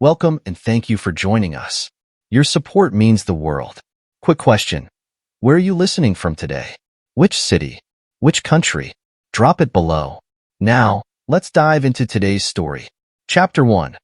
Welcome and thank you for joining us. Your support means the world. Quick question. Where are you listening from today? Which city? Which country? Drop it below. Now, let's dive into today's story. Chapter 1.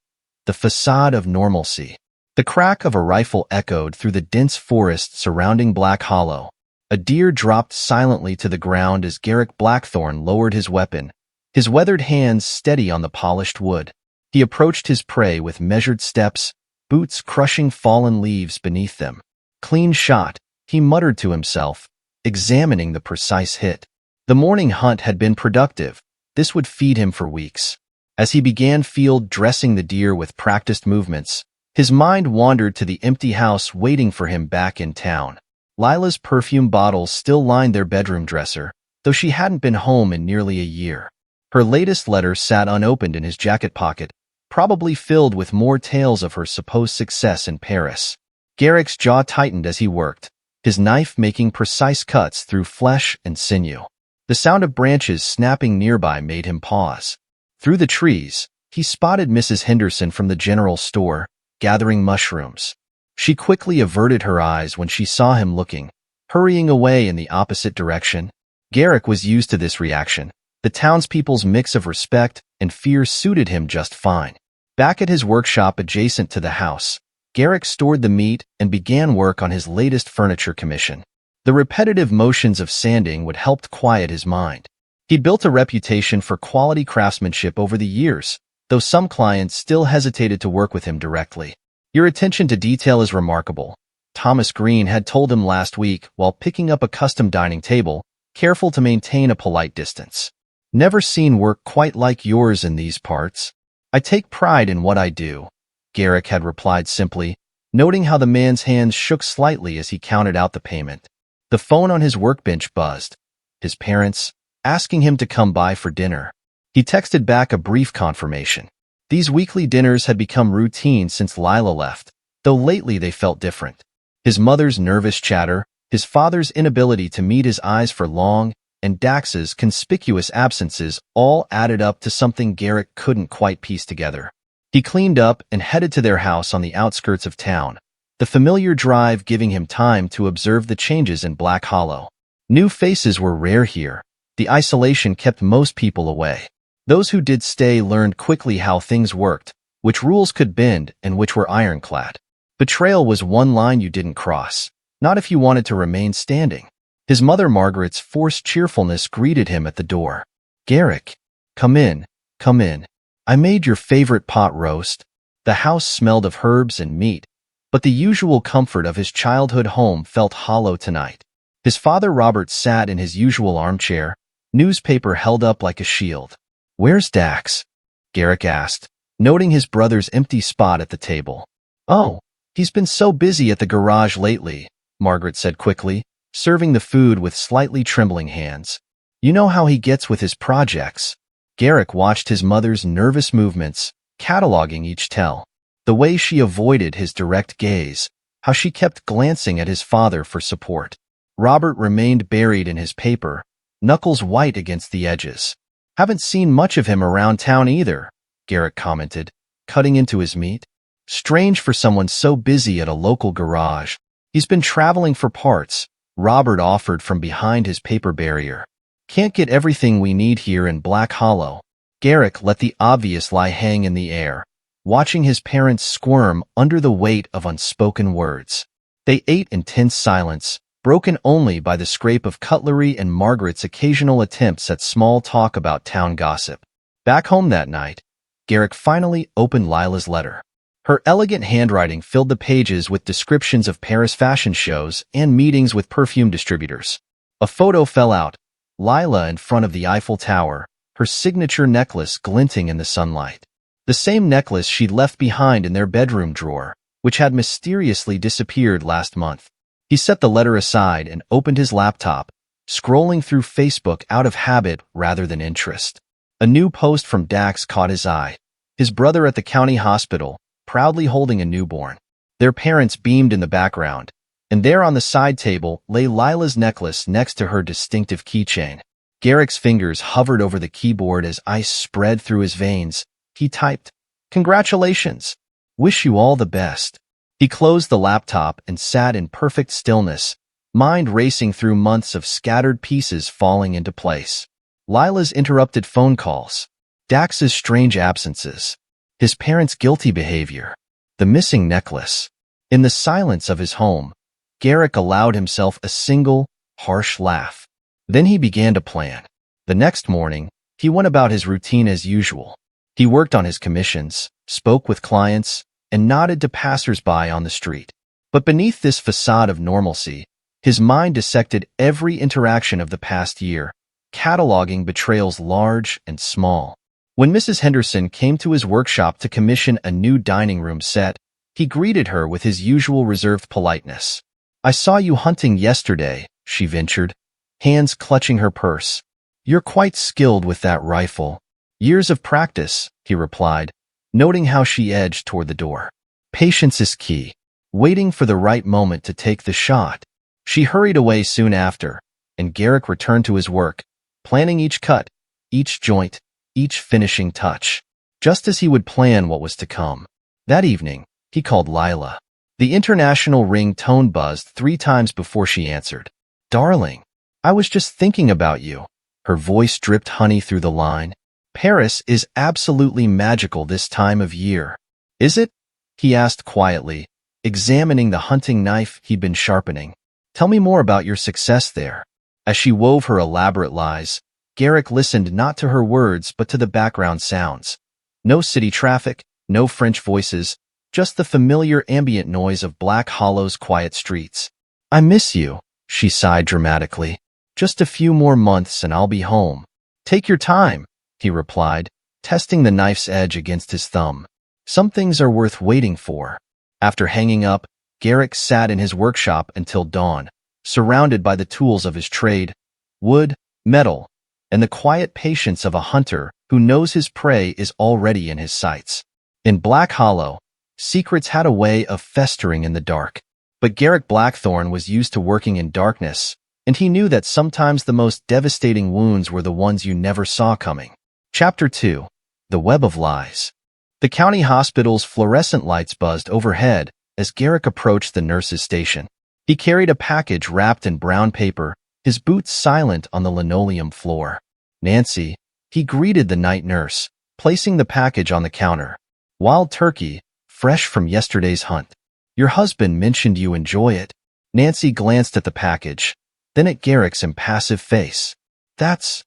The Facade of Normalcy. The crack of a rifle echoed through the dense forest surrounding Black Hollow. A deer dropped silently to the ground as Garrick Blackthorne lowered his weapon, his weathered hands steady on the polished wood. He approached his prey with measured steps, boots crushing fallen leaves beneath them. Clean shot, he muttered to himself, examining the precise hit. The morning hunt had been productive. This would feed him for weeks. As he began field dressing the deer with practiced movements, his mind wandered to the empty house waiting for him back in town. Lila's perfume bottles still lined their bedroom dresser, though she hadn't been home in nearly a year. Her latest letter sat unopened in his jacket pocket, probably filled with more tales of her supposed success in Paris. Garrick's jaw tightened as he worked, his knife making precise cuts through flesh and sinew. The sound of branches snapping nearby made him pause. Through the trees, he spotted Mrs. Henderson from the general store, gathering mushrooms. She quickly averted her eyes when she saw him looking, hurrying away in the opposite direction. Garrick was used to this reaction. The townspeople's mix of respect and fear suited him just fine. Back at his workshop adjacent to the house, Garrick stored the meat and began work on his latest furniture commission. The repetitive motions of sanding would help quiet his mind. He'd built a reputation for quality craftsmanship over the years, though some clients still hesitated to work with him directly. "Your attention to detail is remarkable," Thomas Green had told him last week while picking up a custom dining table, careful to maintain a polite distance. "Never seen work quite like yours in these parts." "I take pride in what I do," Garrick had replied simply, noting how the man's hands shook slightly as he counted out the payment. The phone on his workbench buzzed. His parents, asking him to come by for dinner. He texted back a brief confirmation. These weekly dinners had become routine since Lila left, though lately they felt different. His mother's nervous chatter, his father's inability to meet his eyes for long, and Dax's conspicuous absences all added up to something Garrick couldn't quite piece together. He cleaned up and headed to their house on the outskirts of town, the familiar drive giving him time to observe the changes in Black Hollow. New faces were rare here. The isolation kept most people away. Those who did stay learned quickly how things worked, which rules could bend and which were ironclad. Betrayal was one line you didn't cross, not if you wanted to remain standing. His mother Margaret's forced cheerfulness greeted him at the door. "Garrick, come in, come in. I made your favorite pot roast." The house smelled of herbs and meat, but the usual comfort of his childhood home felt hollow tonight. His father Robert sat in his usual armchair, newspaper held up like a shield. "Where's Dax?" Garrick asked, noting his brother's empty spot at the table. "Oh, he's been so busy at the garage lately," Margaret said quickly, serving the food with slightly trembling hands. "You know how he gets with his projects." Garrick watched his mother's nervous movements, cataloging each tell. The way she avoided his direct gaze, how she kept glancing at his father for support. Robert remained buried in his paper, knuckles white against the edges. "Haven't seen much of him around town either," Garrick commented, cutting into his meat. "Strange for someone so busy at a local garage. He's been traveling for parts," Robert offered from behind his paper barrier. "Can't get everything we need here in Black Hollow." Garrick let the obvious lie hang in the air, watching his parents squirm under the weight of unspoken words. They ate in tense silence, broken only by the scrape of cutlery and Margaret's occasional attempts at small talk about town gossip. Back home that night, Garrick finally opened Lila's letter. Her elegant handwriting filled the pages with descriptions of Paris fashion shows and meetings with perfume distributors. A photo fell out, Lila in front of the Eiffel Tower, her signature necklace glinting in the sunlight. The same necklace she'd left behind in their bedroom drawer, which had mysteriously disappeared last month. He set the letter aside and opened his laptop, scrolling through Facebook out of habit rather than interest. A new post from Dax caught his eye. His brother at the county hospital, proudly holding a newborn. Their parents beamed in the background, and there on the side table lay Lila's necklace next to her distinctive keychain. Garrick's fingers hovered over the keyboard as ice spread through his veins. He typed, "Congratulations." Wish you all the best. He closed the laptop and sat in perfect stillness, mind racing through months of scattered pieces falling into place. Lila's interrupted phone calls, Dax's strange absences, his parents' guilty behavior, the missing necklace. In the silence of his home, Garrick allowed himself a single, harsh laugh. Then he began to plan. The next morning, he went about his routine as usual. He worked on his commissions, spoke with clients, and nodded to passers-by on the street. But beneath this facade of normalcy, his mind dissected every interaction of the past year, cataloging betrayals large and small. When Mrs. Henderson came to his workshop to commission a new dining room set, he greeted her with his usual reserved politeness. "I saw you hunting yesterday," she ventured, hands clutching her purse. "You're quite skilled with that rifle." "Years of practice," he replied, noting how she edged toward the door. "Patience is key. Waiting for the right moment to take the shot." She hurried away soon after, and Garrick returned to his work, planning each cut, each joint, each finishing touch, just as he would plan what was to come. That evening, he called Lila. The international ring tone buzzed 3 times before she answered. "Darling, I was just thinking about you." Her voice dripped honey through the line. "Paris is absolutely magical this time of year." "Is it?" he asked quietly, examining the hunting knife he'd been sharpening. "Tell me more about your success there." As she wove her elaborate lies, Garrick listened not to her words but to the background sounds. No city traffic, no French voices, just the familiar ambient noise of Black Hollow's quiet streets. "I miss you," she sighed dramatically. "Just a few more months and I'll be home." "Take your time," he replied, testing the knife's edge against his thumb. "Some things are worth waiting for." After hanging up, Garrick sat in his workshop until dawn, surrounded by the tools of his trade, wood, metal, and the quiet patience of a hunter who knows his prey is already in his sights. In Black Hollow, secrets had a way of festering in the dark. But Garrick Blackthorne was used to working in darkness, and he knew that sometimes the most devastating wounds were the ones you never saw coming. Chapter 2. The Web of Lies. The county hospital's fluorescent lights buzzed overhead as Garrick approached the nurse's station. He carried a package wrapped in brown paper, his boots silent on the linoleum floor. "Nancy," he greeted the night nurse, placing the package on the counter. "Wild turkey, fresh from yesterday's hunt. Your husband mentioned you enjoy it." Nancy glanced at the package, then at Garrick's impassive face. "That's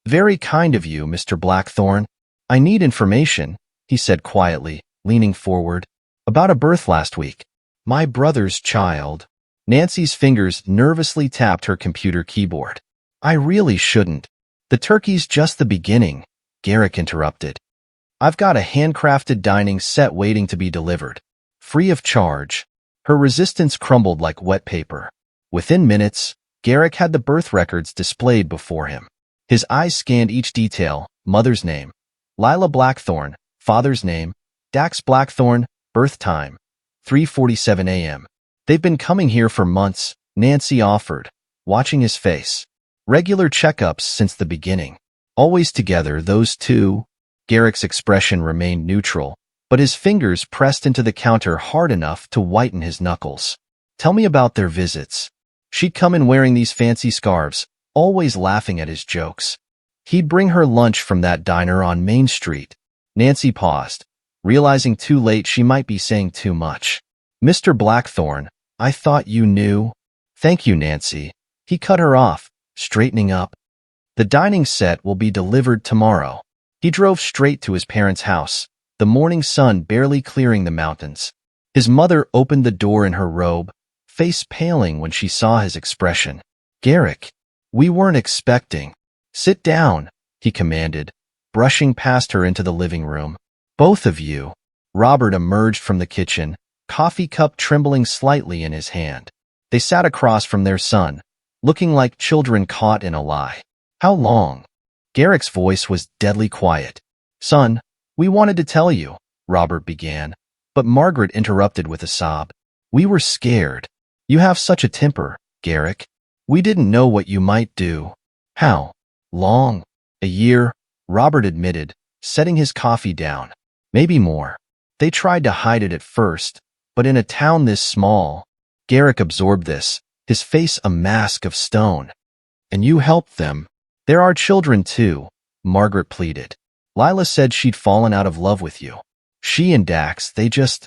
very kind of you, Mr. Blackthorne. I need information," he said quietly, leaning forward. "About a birth last week. My brother's child." Nancy's fingers nervously tapped her computer keyboard. "I really shouldn't. The turkey's just the beginning," Garrick interrupted. "I've got a handcrafted dining set waiting to be delivered. Free of charge." Her resistance crumbled like wet paper. Within minutes, Garrick had the birth records displayed before him. His eyes scanned each detail: mother's name, Lila Blackthorne; father's name, Dax Blackthorne; birth time, 3:47 a.m. "They've been coming here for months," Nancy offered, watching his face. "Regular checkups since the beginning. Always together, those two." Garrick's expression remained neutral, but his fingers pressed into the counter hard enough to whiten his knuckles. "Tell me about their visits." She'd come in wearing these fancy scarves, always laughing at his jokes. He'd bring her lunch from that diner on Main Street. Nancy paused, realizing too late she might be saying too much. "Mr. Blackthorne, I thought you knew." "Thank you, Nancy." He cut her off, straightening up. "The dining set will be delivered tomorrow." He drove straight to his parents' house, the morning sun barely clearing the mountains. His mother opened the door in her robe, face paling when she saw his expression. "Garrick, we weren't expecting." "Sit down," he commanded, brushing past her into the living room. "Both of you." Robert emerged from the kitchen, coffee cup trembling slightly in his hand. They sat across from their son, looking like children caught in a lie. "How long?" Garrick's voice was deadly quiet. "Son, we wanted to tell you," Robert began, but Margaret interrupted with a sob. "We were scared. You have such a temper, Garrick. We didn't know what you might do." "How long?" "A year," Robert admitted, setting his coffee down. "Maybe more." They tried to hide it at first, but in a town this small, Garrick absorbed this, his face a mask of stone. And you helped them. There are children too, Margaret pleaded. Lila said she'd fallen out of love with you. She and Dax, they just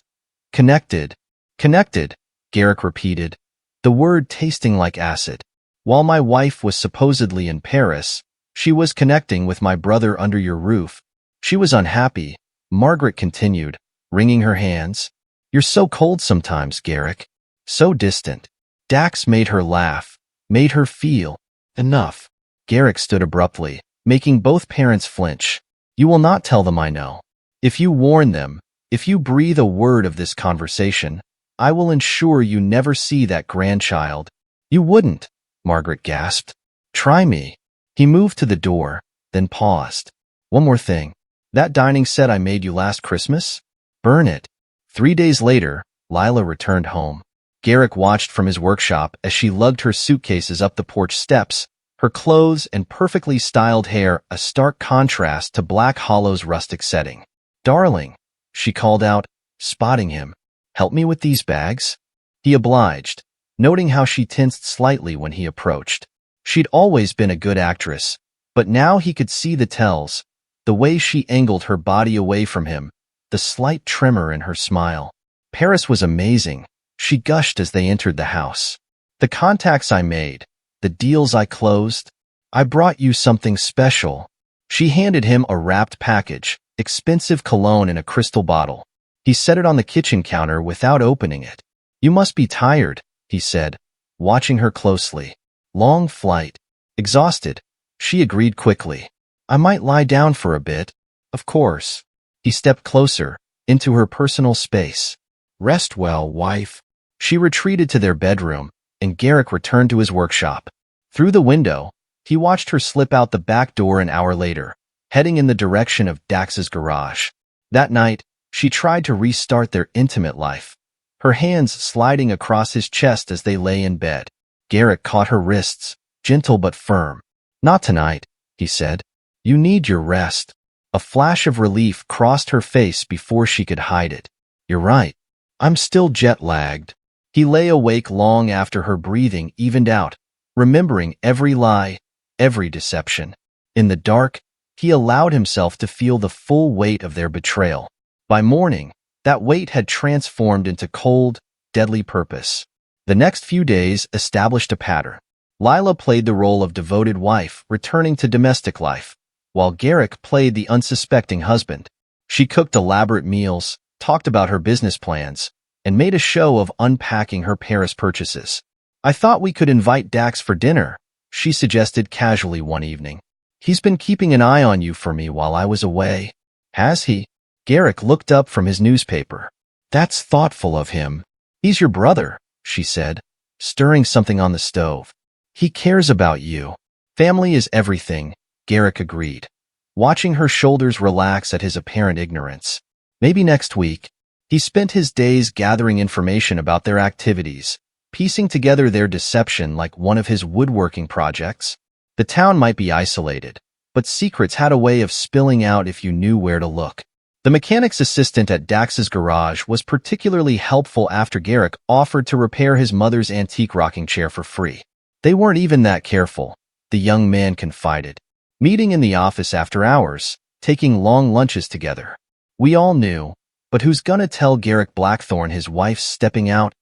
connected. Connected, Garrick repeated, the word tasting like acid. While my wife was supposedly in Paris, she was connecting with my brother under your roof. She was unhappy, Margaret continued, wringing her hands. You're so cold sometimes, Garrick. So distant. Dax made her laugh, made her feel. Enough. Garrick stood abruptly, making both parents flinch. You will not tell them I know. If you warn them, if you breathe a word of this conversation, I will ensure you never see that grandchild. You wouldn't, Margaret gasped. Try me. He moved to the door, then paused. One more thing. That dining set I made you last Christmas? Burn it. 3 days later, Lila returned home. Garrick watched from his workshop as she lugged her suitcases up the porch steps, her clothes and perfectly styled hair a stark contrast to Black Hollow's rustic setting. Darling, she called out, spotting him. Help me with these bags? He obliged, noting how she tensed slightly when he approached. She'd always been a good actress, but now he could see the tells, the way she angled her body away from him, the slight tremor in her smile. Paris was amazing, she gushed as they entered the house. The contacts I made, the deals I closed, I brought you something special. She handed him a wrapped package, expensive cologne in a crystal bottle. He set it on the kitchen counter without opening it. You must be tired, he said, watching her closely. Long flight. Exhausted. She agreed quickly. I might lie down for a bit. Of course. He stepped closer, into her personal space. Rest well, wife. She retreated to their bedroom, and Garrick returned to his workshop. Through the window, he watched her slip out the back door an hour later, heading in the direction of Dax's garage. That night, she tried to restart their intimate life, her hands sliding across his chest as they lay in bed. Garrick caught her wrists, gentle but firm. Not tonight, he said. You need your rest. A flash of relief crossed her face before she could hide it. You're right. I'm still jet-lagged. He lay awake long after her breathing evened out, remembering every lie, every deception. In the dark, he allowed himself to feel the full weight of their betrayal. By morning, that weight had transformed into cold, deadly purpose. The next few days established a pattern. Lila played the role of devoted wife, returning to domestic life, while Garrick played the unsuspecting husband. She cooked elaborate meals, talked about her business plans, and made a show of unpacking her Paris purchases. I thought we could invite Dax for dinner, she suggested casually one evening. He's been keeping an eye on you for me while I was away. Has he? Garrick looked up from his newspaper. That's thoughtful of him. He's your brother, she said, stirring something on the stove. He cares about you. Family is everything, Garrick agreed, watching her shoulders relax at his apparent ignorance. Maybe next week. He spent his days gathering information about their activities, piecing together their deception like one of his woodworking projects. The town might be isolated, but secrets had a way of spilling out if you knew where to look. The mechanic's assistant at Dax's garage was particularly helpful after Garrick offered to repair his mother's antique rocking chair for free. They weren't even that careful, the young man confided, meeting in the office after hours, taking long lunches together. We all knew, but who's gonna tell Garrick Blackthorne his wife's stepping out?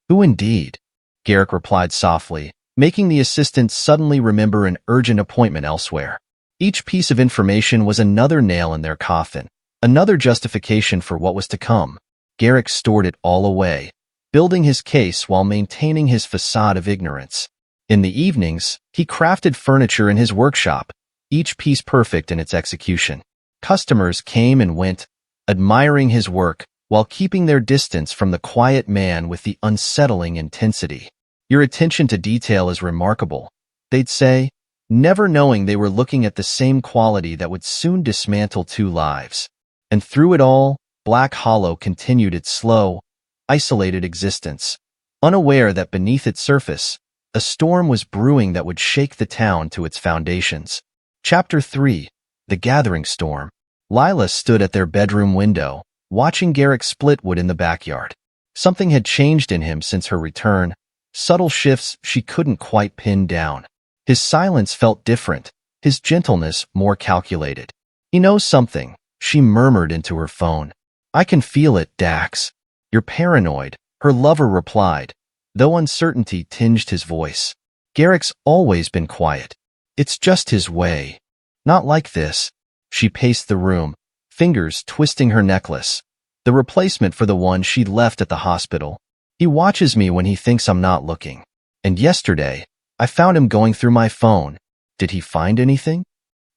Who indeed? Garrick replied softly, making the assistant suddenly remember an urgent appointment elsewhere. Each piece of information was another nail in their coffin, another justification for what was to come. Garrick stored it all away, building his case while maintaining his facade of ignorance. In the evenings, he crafted furniture in his workshop, each piece perfect in its execution. Customers came and went, admiring his work while keeping their distance from the quiet man with the unsettling intensity. Your attention to detail is remarkable, they'd say, never knowing they were looking at the same quality that would soon dismantle two lives. And through it all, Black Hollow continued its slow, isolated existence, unaware that beneath its surface, a storm was brewing that would shake the town to its foundations. Chapter 3. The Gathering Storm. Lila stood at their bedroom window, watching Garrick split wood in the backyard. Something had changed in him since her return, subtle shifts she couldn't quite pin down. His silence felt different, his gentleness more calculated. "He knows something," she murmured into her phone. "I can feel it, Dax." "You're paranoid," her lover replied, though uncertainty tinged his voice. "Garrick's always been quiet. It's just his way. Not like this." She paced the room, fingers twisting her necklace, the replacement for the one she'd left at the hospital. "He watches me when he thinks I'm not looking. And yesterday, I found him going through my phone. Did he find anything?"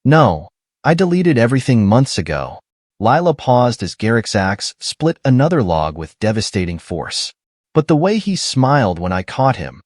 "No. I deleted everything months ago." Lila paused as Garrick's axe split another log with devastating force. "But the way he smiled when I caught him,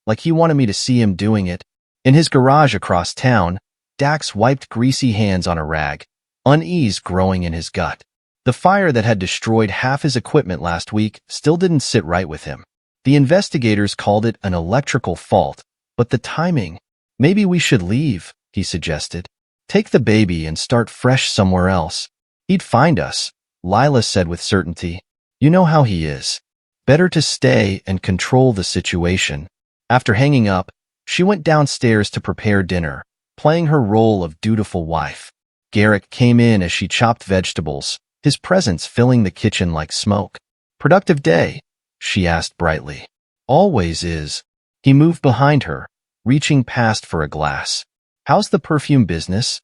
like he wanted me to see him doing it." In his garage across town, Dax wiped greasy hands on a rag, unease growing in his gut. The fire that had destroyed half his equipment last week still didn't sit right with him. The investigators called it an electrical fault, but the timing— "Maybe we should leave," he suggested. "Take the baby and start fresh somewhere else." "He'd find us," Lila said with certainty. "You know how he is. Better to stay and control the situation." After hanging up, she went downstairs to prepare dinner, playing her role of dutiful wife. Garrick came in as she chopped vegetables, his presence filling the kitchen like smoke. "Productive day?" she asked brightly. "Always is." He moved behind her, reaching past for a glass. "How's the perfume business?"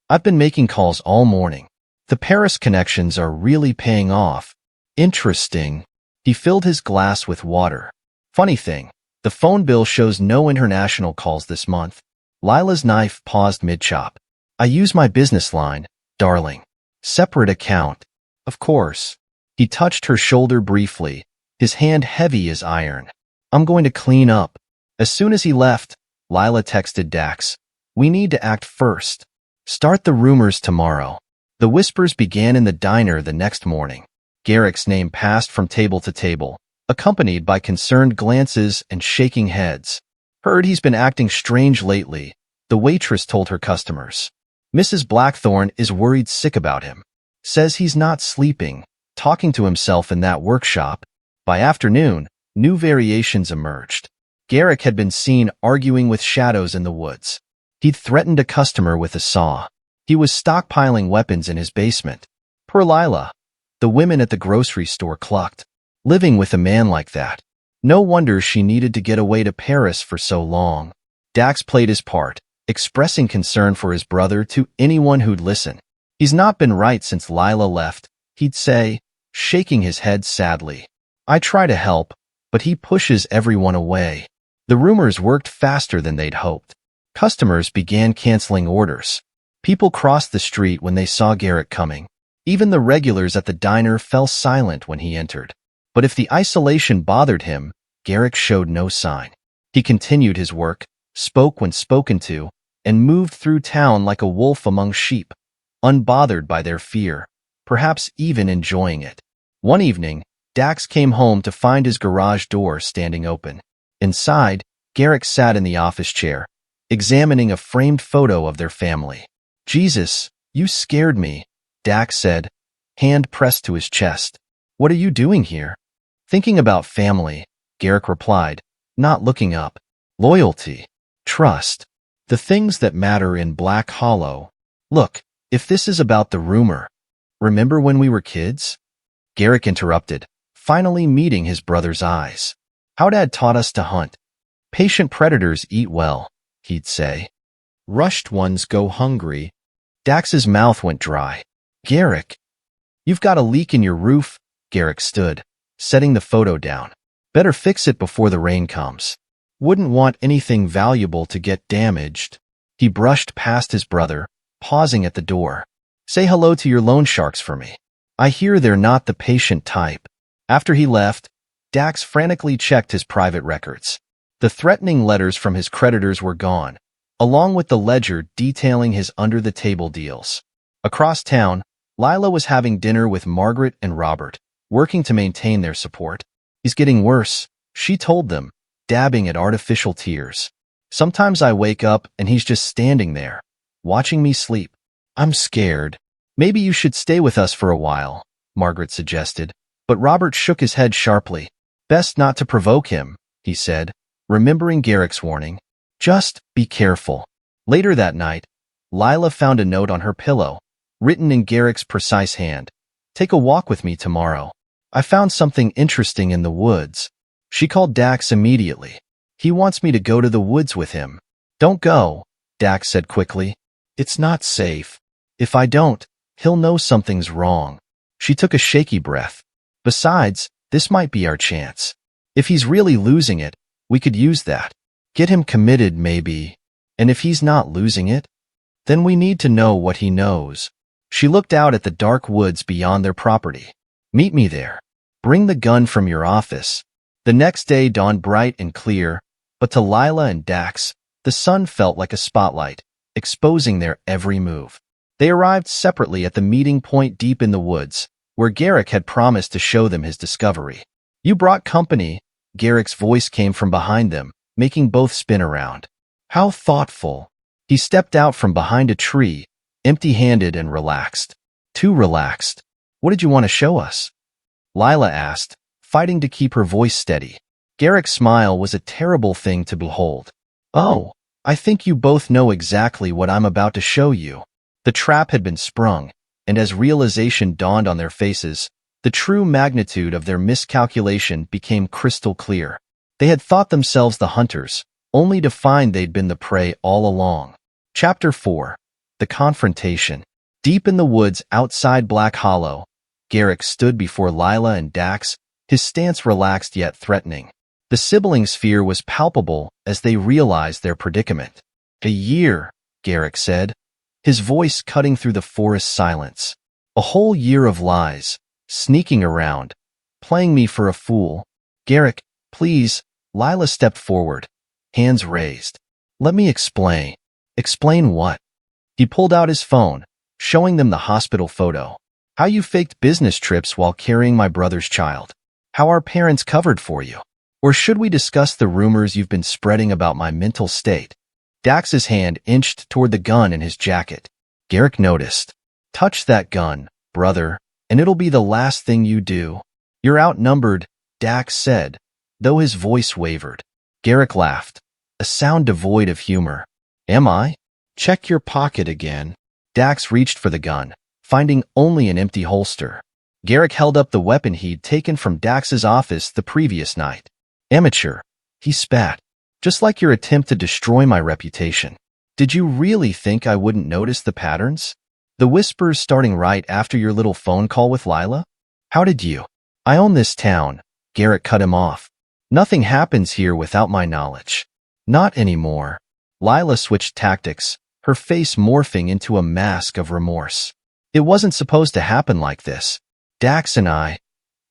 "I've been making calls all morning. The Paris connections are really paying off." "Interesting." He filled his glass with water. "Funny thing, the phone bill shows no international calls this month." Lila's knife paused mid-chop. "I use my business line, darling. Separate account." "Of course." He touched her shoulder briefly, his hand heavy as iron. "I'm going to clean up." As soon as he left, Lila texted Dax, "We need to act first. Start the rumors tomorrow." The whispers began in the diner the next morning. Garrick's name passed from table to table, accompanied by concerned glances and shaking heads. "Heard he's been acting strange lately," the waitress told her customers. "Mrs. Blackthorne is worried sick about him. Says he's not sleeping, talking to himself in that workshop." By afternoon, new variations emerged. Garrick had been seen arguing with shadows in the woods. He'd threatened a customer with a saw. He was stockpiling weapons in his basement. Per Lila, the women at the grocery store clucked. Living with a man like that. No wonder she needed to get away to Paris for so long. Dax played his part, expressing concern for his brother to anyone who'd listen. "He's not been right since Lila left," he'd say, shaking his head sadly. "I try to help, but he pushes everyone away." The rumors worked faster than they'd hoped. Customers began canceling orders. People crossed the street when they saw Garrick coming. Even the regulars at the diner fell silent when he entered. But if the isolation bothered him, Garrick showed no sign. He continued his work, spoke when spoken to, and moved through town like a wolf among sheep, unbothered by their fear, perhaps even enjoying it. One evening, Dax came home to find his garage door standing open. Inside, Garrick sat in the office chair, examining a framed photo of their family. "Jesus, you scared me," Dax said, hand pressed to his chest. "What are you doing here?" "Thinking about family," Garrick replied, not looking up. "Loyalty, trust, the things that matter in Black Hollow. Look, if this is about the rumor, remember when we were kids?" Garrick interrupted, finally meeting his brother's eyes. "How Dad taught us to hunt. Patient predators eat well," he'd say. "Rushed ones go hungry." Dax's mouth went dry. "Garrick, you've got a leak in your roof." Garrick stood, setting the photo down. "Better fix it before the rain comes. Wouldn't want anything valuable to get damaged." He brushed past his brother, pausing at the door. "Say hello to your loan sharks for me. I hear they're not the patient type." After he left, Dax frantically checked his private records. The threatening letters from his creditors were gone, along with the ledger detailing his under-the-table deals. Across town, Lila was having dinner with Margaret and Robert, working to maintain their support. "He's getting worse," she told them, dabbing at artificial tears. "Sometimes I wake up and he's just standing there, watching me sleep. I'm scared. Maybe you should stay with us for a while," Margaret suggested, but Robert shook his head sharply. Best not to provoke him, he said, remembering Garrick's warning. Just be careful. Later that night, Lila found a note on her pillow, written in Garrick's precise hand. Take a walk with me tomorrow. I found something interesting in the woods. She called Dax immediately. He wants me to go to the woods with him. Don't go, Dax said quickly. It's not safe. If I don't, he'll know something's wrong. She took a shaky breath. Besides, this might be our chance. If he's really losing it, we could use that. Get him committed, maybe. And if he's not losing it, then we need to know what he knows. She looked out at the dark woods beyond their property. Meet me there. Bring the gun from your office. The next day dawned bright and clear, but to Lila and Dax, the sun felt like a spotlight, exposing their every move. They arrived separately at the meeting point deep in the woods, where Garrick had promised to show them his discovery. You brought company, Garrick's voice came from behind them, making both spin around. How thoughtful. He stepped out from behind a tree, empty-handed and relaxed. Too relaxed. What did you want to show us? Lila asked, fighting to keep her voice steady. Garrick's smile was a terrible thing to behold. Oh, I think you both know exactly what I'm about to show you. The trap had been sprung, and as realization dawned on their faces, the true magnitude of their miscalculation became crystal clear. They had thought themselves the hunters, only to find they'd been the prey all along. Chapter 4. The Confrontation. Deep in the woods outside Black Hollow, Garrick stood before Lila and Dax, his stance relaxed yet threatening. The siblings' fear was palpable as they realized their predicament. A year, Garrick said, his voice cutting through the forest silence. A whole year of lies, sneaking around, playing me for a fool. Garrick, please, Lila stepped forward, hands raised. Let me explain. Explain what? He pulled out his phone, showing them the hospital photo. How you faked business trips while carrying my brother's child. How our parents covered for you. Or should we discuss the rumors you've been spreading about my mental state? Dax's hand inched toward the gun in his jacket. Garrick noticed. Touch that gun, brother, and it'll be the last thing you do. You're outnumbered, Dax said, though his voice wavered. Garrick laughed, a sound devoid of humor. Am I? Check your pocket again. Dax reached for the gun, finding only an empty holster. Garrick held up the weapon he'd taken from Dax's office the previous night. Amateur, he spat. Just like your attempt to destroy my reputation. Did you really think I wouldn't notice the patterns? The whispers starting right after your little phone call with Lila? How did you? I own this town, Garrick cut him off. Nothing happens here without my knowledge. Not anymore. Lila switched tactics, her face morphing into a mask of remorse. It wasn't supposed to happen like this. Dax and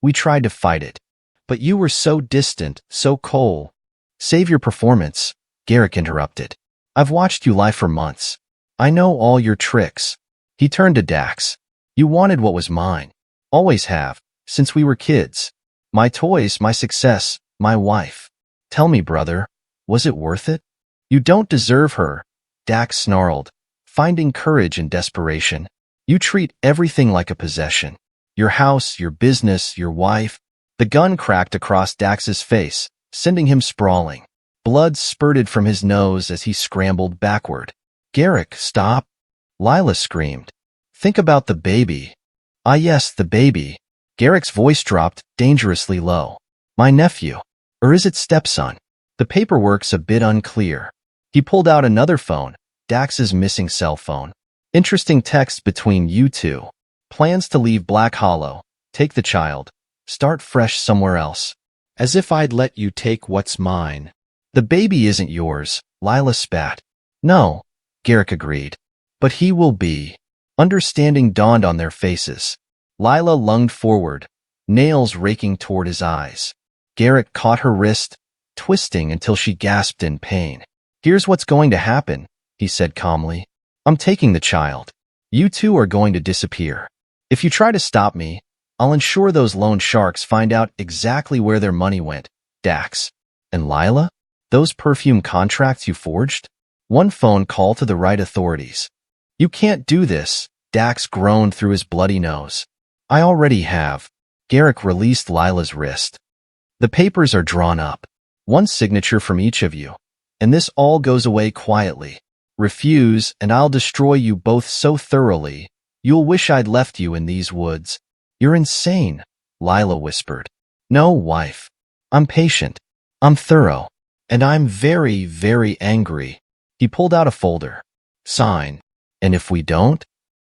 we tried to fight it. But you were so distant, so cold. Save your performance, Garrick interrupted. I've watched you lie for months. I know all your tricks. He turned to Dax. You wanted what was mine. Always have, since we were kids. My toys, my success, my wife. Tell me, brother, was it worth it? You don't deserve her, Dax snarled, finding courage in desperation. You treat everything like a possession. Your house, your business, your wife. The gun cracked across Dax's face, sending him sprawling. Blood spurted from his nose as he scrambled backward. Garrick, stop! Lila screamed. Think about the baby. Ah yes, the baby. Garrick's voice dropped dangerously low. My nephew. Or is it stepson? The paperwork's a bit unclear. He pulled out another phone, Dax's missing cell phone. Interesting text between you two. Plans to leave Black Hollow, take the child, start fresh somewhere else. As if I'd let you take what's mine. The baby isn't yours, Lila spat. No, Garrick agreed. But he will be. Understanding dawned on their faces. Lila lunged forward, nails raking toward his eyes. Garrick caught her wrist, twisting until she gasped in pain. Here's what's going to happen, he said calmly. I'm taking the child. You two are going to disappear. If you try to stop me, I'll ensure those loan sharks find out exactly where their money went. Dax. And Lila? Those perfume contracts you forged? One phone call to the right authorities. You can't do this, Dax groaned through his bloody nose. I already have. Garrick released Lila's wrist. The papers are drawn up. One signature from each of you. And this all goes away quietly. Refuse, and I'll destroy you both so thoroughly, you'll wish I'd left you in these woods. You're insane, Lila whispered. No, wife. I'm patient. I'm thorough. And I'm very, very angry. He pulled out a folder. Sign. And if we don't?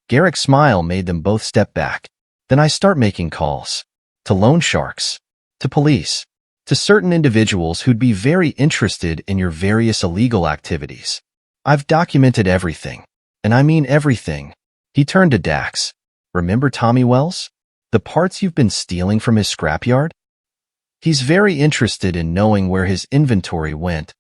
Garrick's smile made them both step back. Then I start making calls. To loan sharks. To police. To certain individuals who'd be very interested in your various illegal activities. I've documented everything. And I mean everything. He turned to Dax. Remember Tommy Wells? The parts you've been stealing from his scrapyard? He's very interested in knowing where his inventory went.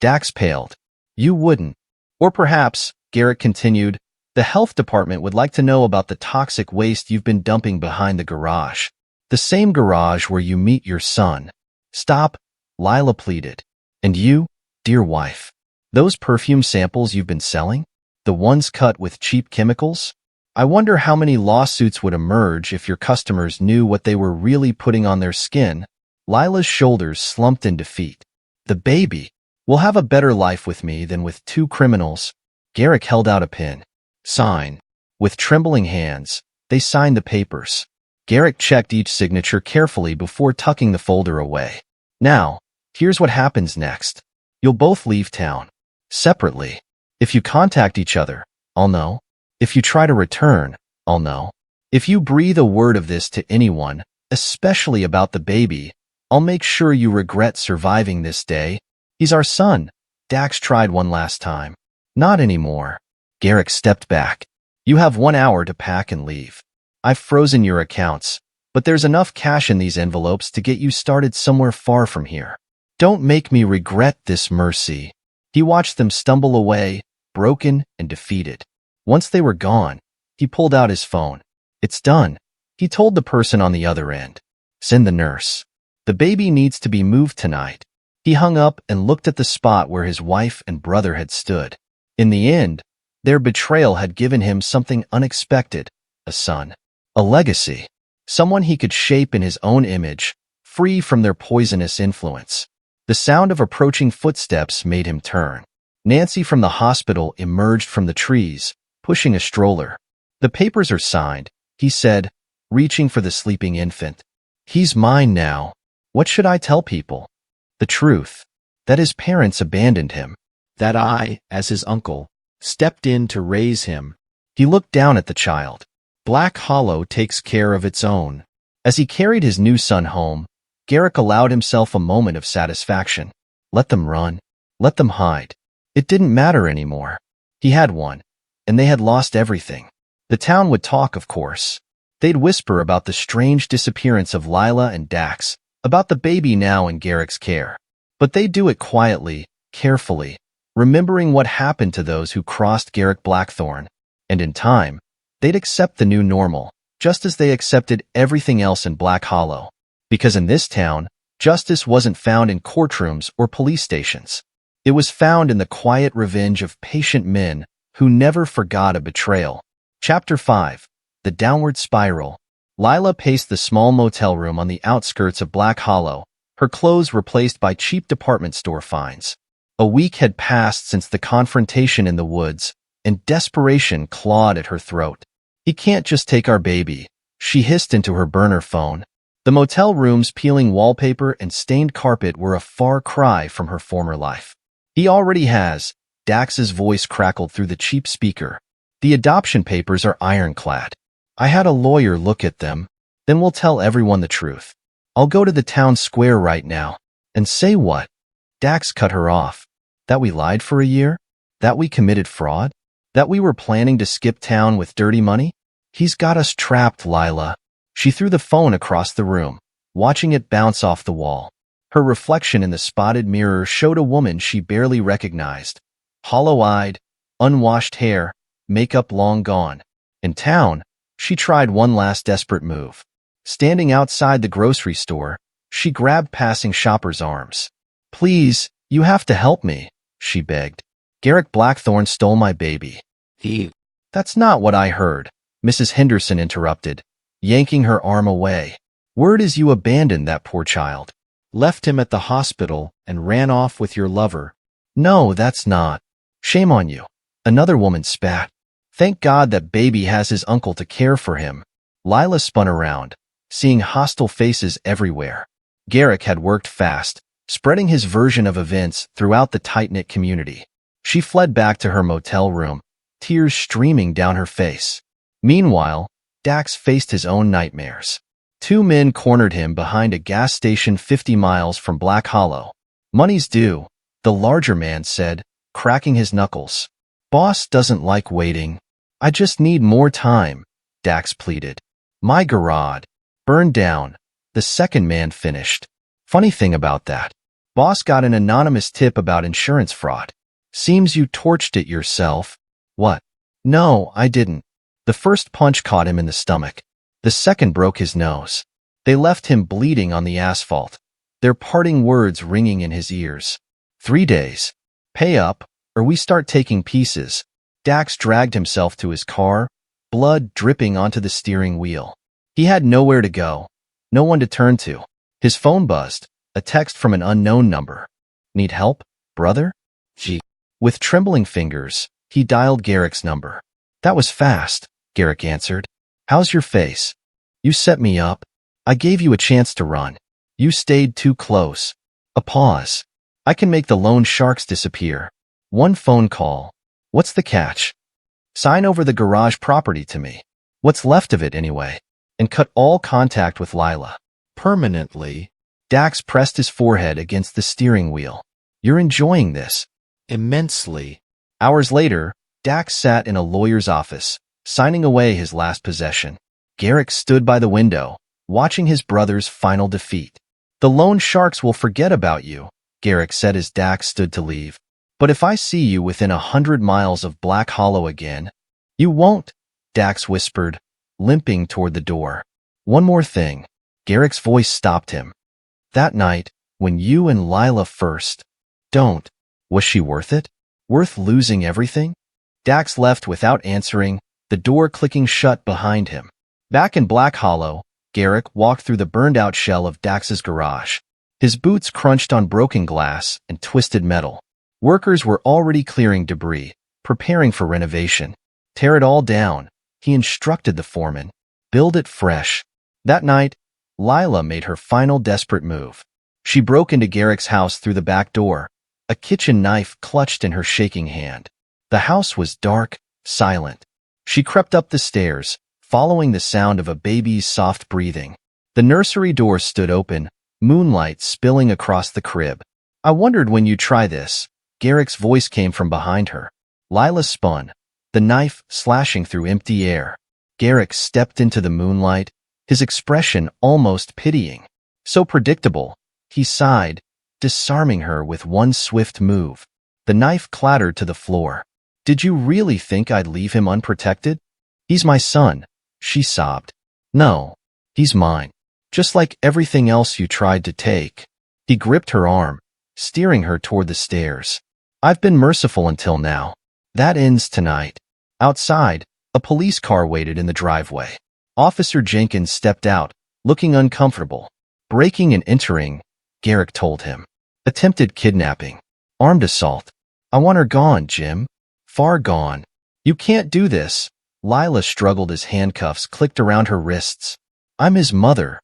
Dax paled. You wouldn't. Or perhaps, Garrick continued, the health department would like to know about the toxic waste you've been dumping behind the garage. The same garage where you meet your son. Stop, Lila pleaded. And you, dear wife, those perfume samples you've been selling? The ones cut with cheap chemicals? I wonder how many lawsuits would emerge if your customers knew what they were really putting on their skin. Lila's shoulders slumped in defeat. The baby will have a better life with me than with two criminals. Garrick held out a pen. Sign. With trembling hands, they signed the papers. Garrick checked each signature carefully before tucking the folder away. Now, here's what happens next. You'll both leave town. Separately. If you contact each other, I'll know. If you try to return, I'll know. If you breathe a word of this to anyone, especially about the baby, I'll make sure you regret surviving this day. He's our son. Dax tried one last time. Not anymore. Garrick stepped back. You have 1 hour to pack and leave. I've frozen your accounts, but there's enough cash in these envelopes to get you started somewhere far from here. Don't make me regret this, Mercy. He watched them stumble away, broken and defeated. Once they were gone, he pulled out his phone. It's done. He told the person on the other end. Send the nurse. The baby needs to be moved tonight. He hung up and looked at the spot where his wife and brother had stood. In the end, their betrayal had given him something unexpected, a son, a legacy, someone he could shape in his own image, free from their poisonous influence. The sound of approaching footsteps made him turn. Nancy from the hospital emerged from the trees, pushing a stroller. The papers are signed, he said, reaching for the sleeping infant. He's mine now. What should I tell people? The truth. That his parents abandoned him. That I, as his uncle, stepped in to raise him. He looked down at the child. Black Hollow takes care of its own. As he carried his new son home, Garrick allowed himself a moment of satisfaction. Let them run. Let them hide. It didn't matter anymore. He had one, and they had lost everything. The town would talk, of course. They'd whisper about the strange disappearance of Lila and Dax, about the baby now in Garrick's care. But they'd do it quietly, carefully, remembering what happened to those who crossed Garrick Blackthorn. And in time, they'd accept the new normal, just as they accepted everything else in Black Hollow. Because in this town, justice wasn't found in courtrooms or police stations. It was found in the quiet revenge of patient men who never forgot a betrayal. Chapter 5. The Downward Spiral. Lila paced the small motel room on the outskirts of Black Hollow, her clothes replaced by cheap department store finds. A week had passed since the confrontation in the woods, and desperation clawed at her throat. He can't just take our baby, she hissed into her burner phone. The motel room's peeling wallpaper and stained carpet were a far cry from her former life. He already has, Dax's voice crackled through the cheap speaker. The adoption papers are ironclad. I had a lawyer look at them. Then we'll tell everyone the truth. I'll go to the town square right now. And say what? Dax cut her off. That we lied for a year? That we committed fraud? That we were planning to skip town with dirty money? He's got us trapped, Lila. She threw the phone across the room, watching it bounce off the wall. Her reflection in the spotted mirror showed a woman she barely recognized. Hollow-eyed, unwashed hair, makeup long gone. In town, she tried one last desperate move. Standing outside the grocery store, she grabbed passing shoppers' arms. Please, you have to help me, she begged. Garrick Blackthorn stole my baby. Thief. That's not what I heard, Mrs. Henderson interrupted. yanking her arm away. Word is you abandoned that poor child. Left him at the hospital and ran off with your lover. No, that's not. Shame on you. Another woman spat. Thank God that baby has his uncle to care for him. Lila spun around, seeing hostile faces everywhere. Garrick had worked fast, spreading his version of events throughout the tight-knit community. She fled back to her motel room, tears streaming down her face. Meanwhile, Dax faced his own nightmares. Two men cornered him behind a gas station 50 miles from Black Hollow. Money's due, the larger man said, cracking his knuckles. Boss doesn't like waiting. I just need more time, Dax pleaded. My garage burned down, the second man finished. Funny thing about that. Boss got an anonymous tip about insurance fraud. Seems you torched it yourself. What? No, I didn't. The first punch caught him in the stomach. The second broke his nose. They left him bleeding on the asphalt, their parting words ringing in his ears. 3 days. Pay up, or we start taking pieces. Dax dragged himself to his car, blood dripping onto the steering wheel. He had nowhere to go, no one to turn to. His phone buzzed, a text from an unknown number. Need help, brother? Gee. With trembling fingers, he dialed Garrick's number. That was fast, Garrick answered. How's your face? You set me up. I gave you a chance to run. You stayed too close. A pause. I can make the loan sharks disappear. One phone call. What's the catch? Sign over the garage property to me. What's left of it anyway. And cut all contact with Lila. Permanently. Dax pressed his forehead against the steering wheel. You're enjoying this. Immensely. Hours later, Dax sat in a lawyer's office, signing away his last possession. Garrick stood by the window, watching his brother's final defeat. The loan sharks will forget about you, Garrick said as Dax stood to leave. But if I see you within 100 miles of Black Hollow again, you won't, Dax whispered, limping toward the door. One more thing. Garrick's voice stopped him. That night, when you and Lila first. Don't. Was she worth it? Worth losing everything? Dax left without answering, the door clicking shut behind him. Back in Black Hollow, Garrick walked through the burned-out shell of Dax's garage. His boots crunched on broken glass and twisted metal. Workers were already clearing debris, preparing for renovation. Tear it all down, he instructed the foreman. Build it fresh. That night, Lila made her final desperate move. She broke into Garrick's house through the back door, a kitchen knife clutched in her shaking hand. The house was dark, silent. She crept up the stairs, following the sound of a baby's soft breathing. The nursery door stood open, moonlight spilling across the crib. I wondered when you'd try this. Garrick's voice came from behind her. Lila spun, the knife slashing through empty air. Garrick stepped into the moonlight, his expression almost pitying. So predictable, he sighed, disarming her with one swift move. The knife clattered to the floor. Did you really think I'd leave him unprotected? He's my son, she sobbed. No, he's mine. Just like everything else you tried to take. He gripped her arm, steering her toward the stairs. I've been merciful until now. That ends tonight. Outside, a police car waited in the driveway. Officer Jenkins stepped out, looking uncomfortable. Breaking and entering, Garrick told him. Attempted kidnapping. Armed assault. I want her gone, Jim. Far gone. You can't do this. Lila struggled as handcuffs clicked around her wrists. I'm his mother.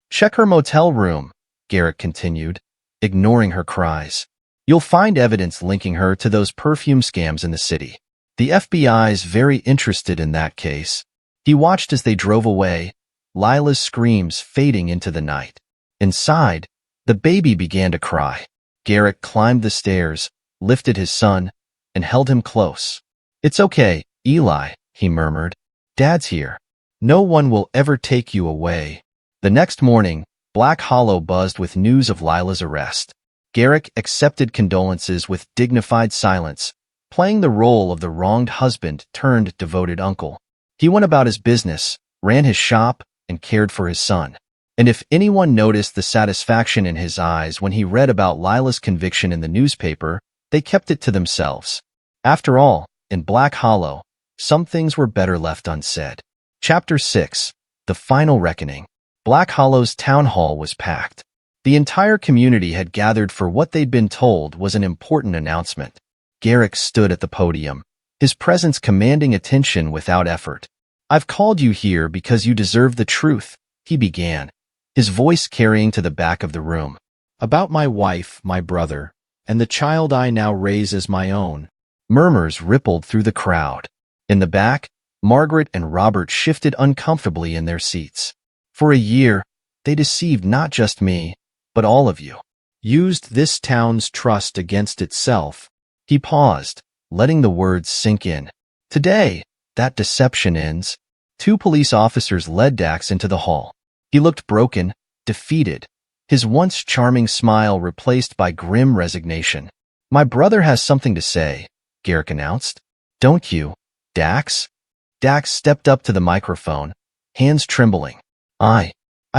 Check her motel room, Garrick continued, ignoring her cries. You'll find evidence linking her to those perfume scams in the city. The FBI's very interested in that case. He watched as they drove away, Lila's screams fading into the night. Inside, the baby began to cry. Garrick climbed the stairs, lifted his son, and held him close. It's okay, Eli, he murmured. Dad's here. No one will ever take you away. The next morning, Black Hollow buzzed with news of Lila's arrest. Garrick accepted condolences with dignified silence, playing the role of the wronged husband turned devoted uncle. He went about his business, ran his shop, and cared for his son. And if anyone noticed the satisfaction in his eyes when he read about Lila's conviction in the newspaper, they kept it to themselves. After all, in Black Hollow, some things were better left unsaid. Chapter 6. The final reckoning. Black Hollow's town hall was packed. The entire community had gathered for what they'd been told was an important announcement. Garrick stood at the podium, his presence commanding attention without effort. "I've called you here because you deserve the truth," he began, his voice carrying to the back of the room. "About my wife, my brother, and the child I now raise as my own." Murmurs rippled through the crowd. In the back, Margaret and Robert shifted uncomfortably in their seats. "For a year, they deceived not just me, but all of you. Used this town's trust against itself." He paused, letting the words sink in. "Today, that deception ends." 2 police officers led Dax into the hall. He looked broken, defeated, his once charming smile replaced by grim resignation. "My brother has something to say," Garrick announced. "Don't you, Dax?" Dax stepped up to the microphone, hands trembling. I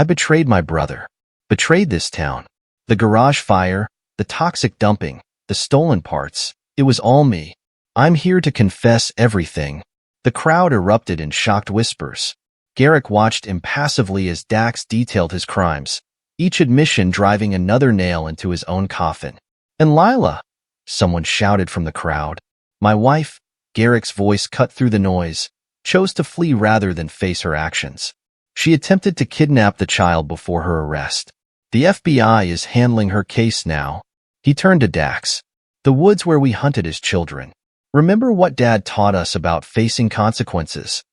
betrayed my brother. Betrayed this town. The garage fire, the toxic dumping, the stolen parts. It was all me. I'm here to confess everything." The crowd erupted in shocked whispers. Garrick watched impassively as Dax detailed his crimes, each admission driving another nail into his own coffin. "And Lila," someone shouted from the crowd. "My wife," Garrick's voice cut through the noise, chose to flee rather than face her actions. She attempted to kidnap the child before her arrest. "The FBI is handling her case now." He turned to Dax. "The woods where we hunted as children. Remember what Dad taught us about facing consequences?"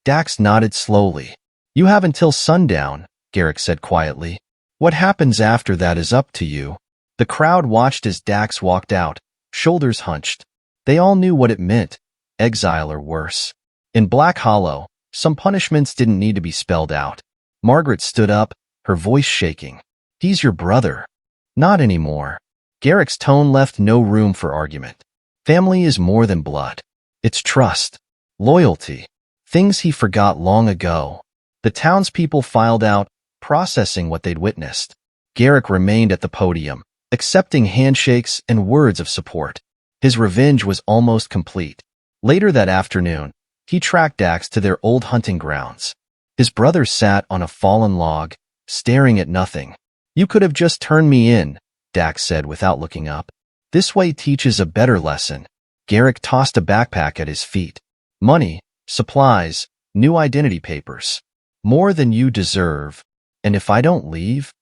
Dax nodded slowly. "You have until sundown," Garrick said quietly. "What happens after that is up to you." The crowd watched as Dax walked out, shoulders hunched. They all knew what it meant, exile or worse. In Black Hollow, some punishments didn't need to be spelled out. Margaret stood up, her voice shaking. "He's your brother." "Not anymore." Garrick's tone left no room for argument. Family is more than blood. It's trust, loyalty, things he forgot long ago. The townspeople filed out, processing what they'd witnessed. Garrick remained at the podium, accepting handshakes and words of support. His revenge was almost complete. Later that afternoon, he tracked Dax to their old hunting grounds. His brother sat on a fallen log, staring at nothing. "You could have just turned me in," Dax said without looking up. "This way teaches a better lesson." Garrick tossed a backpack at his feet. "Money, supplies, new identity papers. More than you deserve. And if I don't leave,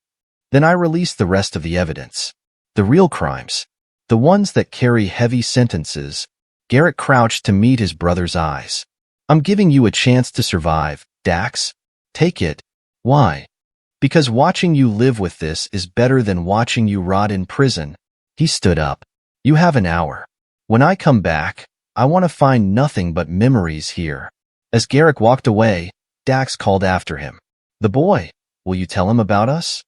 then I release the rest of the evidence. The real crimes. The ones that carry heavy sentences." Garrick crouched to meet his brother's eyes. "I'm giving you a chance to survive, Dax. Take it." "Why?" "Because watching you live with this is better than watching you rot in prison." He stood up. "You have an hour. When I come back, I want to find nothing but memories here." As Garrick walked away, Dax called after him. "The boy, will you tell him about us?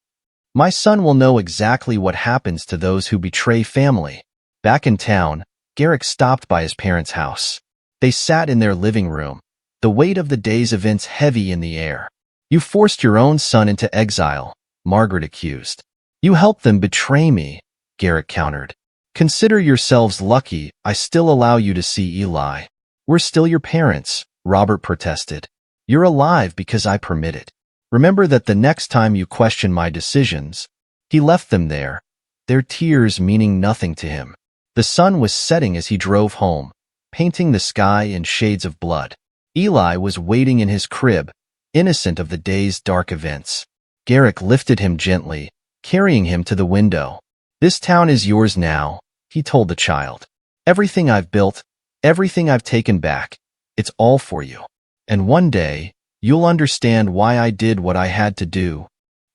My son will know exactly what happens to those who betray family." Back in town, Garrick stopped by his parents' house. They sat in their living room, the weight of the day's events heavy in the air. "You forced your own son into exile," Margaret accused. "You helped them betray me," Garrick countered. "Consider yourselves lucky I still allow you to see Eli." "We're still your parents," Robert protested. "You're alive because I permit it. Remember that the next time you question my decisions." He left them there, their tears meaning nothing to him. The sun was setting as he drove home, painting the sky in shades of blood. Eli was waiting in his crib, innocent of the day's dark events. Garrick lifted him gently, carrying him to the window. "This town is yours now," he told the child. "Everything I've built, everything I've taken back, it's all for you. And one day, you'll understand why I did what I had to do."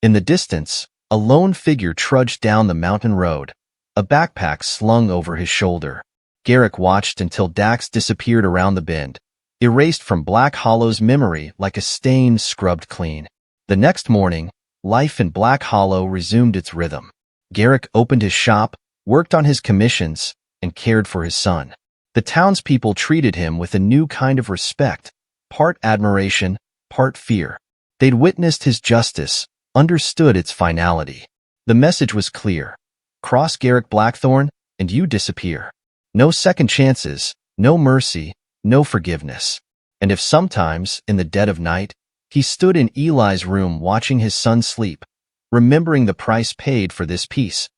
In the distance, a lone figure trudged down the mountain road, a backpack slung over his shoulder. Garrick watched until Dax disappeared around the bend, erased from Black Hollow's memory like a stain scrubbed clean. The next morning, life in Black Hollow resumed its rhythm. Garrick opened his shop, worked on his commissions, and cared for his son. The townspeople treated him with a new kind of respect, part admiration, part fear. They'd witnessed his justice, understood its finality. The message was clear. Cross Garrick Blackthorne, and you disappear. No second chances, no mercy, no forgiveness. And if sometimes, in the dead of night, He stood in Eli's room watching his son sleep, remembering the price paid for this peace.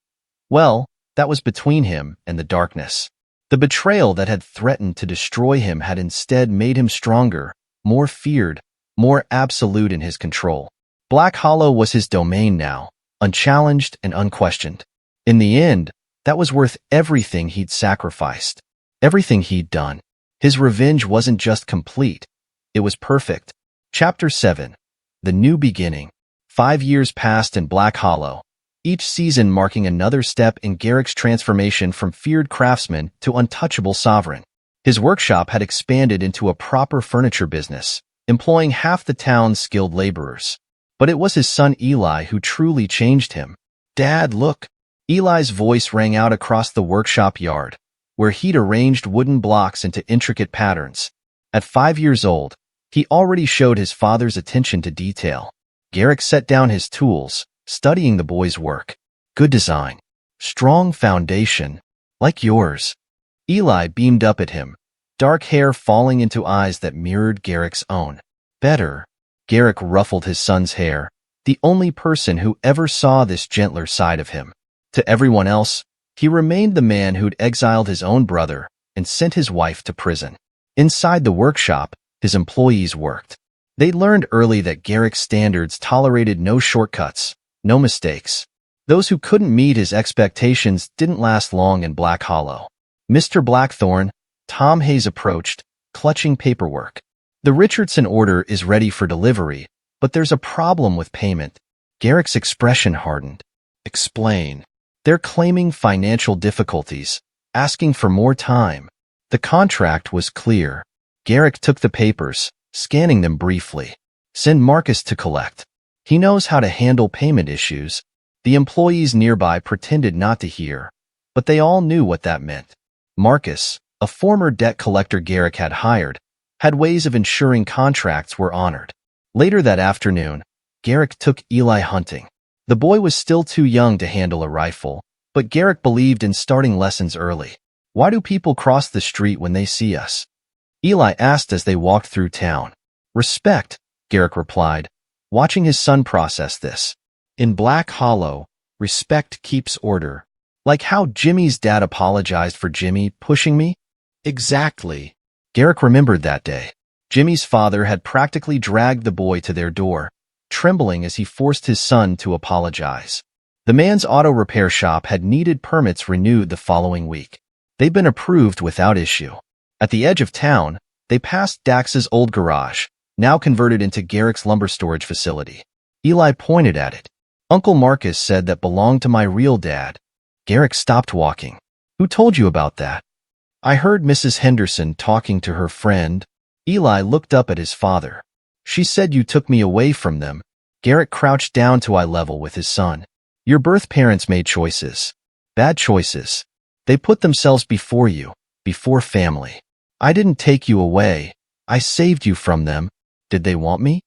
Well, that was between him and the darkness. The betrayal that had threatened to destroy him had instead made him stronger, more feared, more absolute in his control. Black Hollow was his domain now, unchallenged and unquestioned. In the end, that was worth everything he'd sacrificed, everything he'd done. His revenge wasn't just complete, it was perfect. Chapter 7. The New Beginning. 5 years passed in Black Hollow, each season marking another step in Garrick's transformation from feared craftsman to untouchable sovereign. His workshop had expanded into a proper furniture business, employing half the town's skilled laborers. But it was his son Eli who truly changed him. "Dad, look!" Eli's voice rang out across the workshop yard, where he'd arranged wooden blocks into intricate patterns. At 5 years old, he already showed his father's attention to detail. Garrick set down his tools, studying the boy's work. "Good design. Strong foundation. Like yours." Eli beamed up at him, dark hair falling into eyes that mirrored Garrick's own. "Better." Garrick ruffled his son's hair, the only person who ever saw this gentler side of him. To everyone else, he remained the man who'd exiled his own brother and sent his wife to prison. Inside the workshop, his employees worked. They learned early that Garrick's standards tolerated no shortcuts, no mistakes. Those who couldn't meet his expectations didn't last long in Black Hollow. Mr. Blackthorne, Tom Hayes approached, clutching paperwork. "The Richardson order is ready for delivery, but there's a problem with payment." Garrick's expression hardened. "Explain." "They're claiming financial difficulties, asking for more time." The contract was clear. Garrick took the papers, scanning them briefly. "Send Marcus to collect. He knows how to handle payment issues." The employees nearby pretended not to hear, but they all knew what that meant. Marcus, a former debt collector Garrick had hired, had ways of ensuring contracts were honored. Later that afternoon, Garrick took Eli hunting. The boy was still too young to handle a rifle, but Garrick believed in starting lessons early. "Why do people cross the street when they see us?" Eli asked as they walked through town. "Respect," Garrick replied, watching his son process this. "In Black Hollow, respect keeps order. Like how Jimmy's dad apologized for Jimmy pushing me?" "Exactly." Garrick remembered that day. Jimmy's father had practically dragged the boy to their door, trembling as he forced his son to apologize. The man's auto repair shop had needed permits renewed the following week. They'd been approved without issue. At the edge of town, they passed Dax's old garage, now converted into Garrick's lumber storage facility. Eli pointed at it. "Uncle Marcus said that belonged to my real dad." Garrick stopped walking. "Who told you about that?" "I heard Mrs. Henderson talking to her friend." Eli looked up at his father. "She said you took me away from them." Garrick crouched down to eye level with his son. "Your birth parents made choices. Bad choices. They put themselves before you, before family. I didn't take you away. I saved you from them. Did they want me?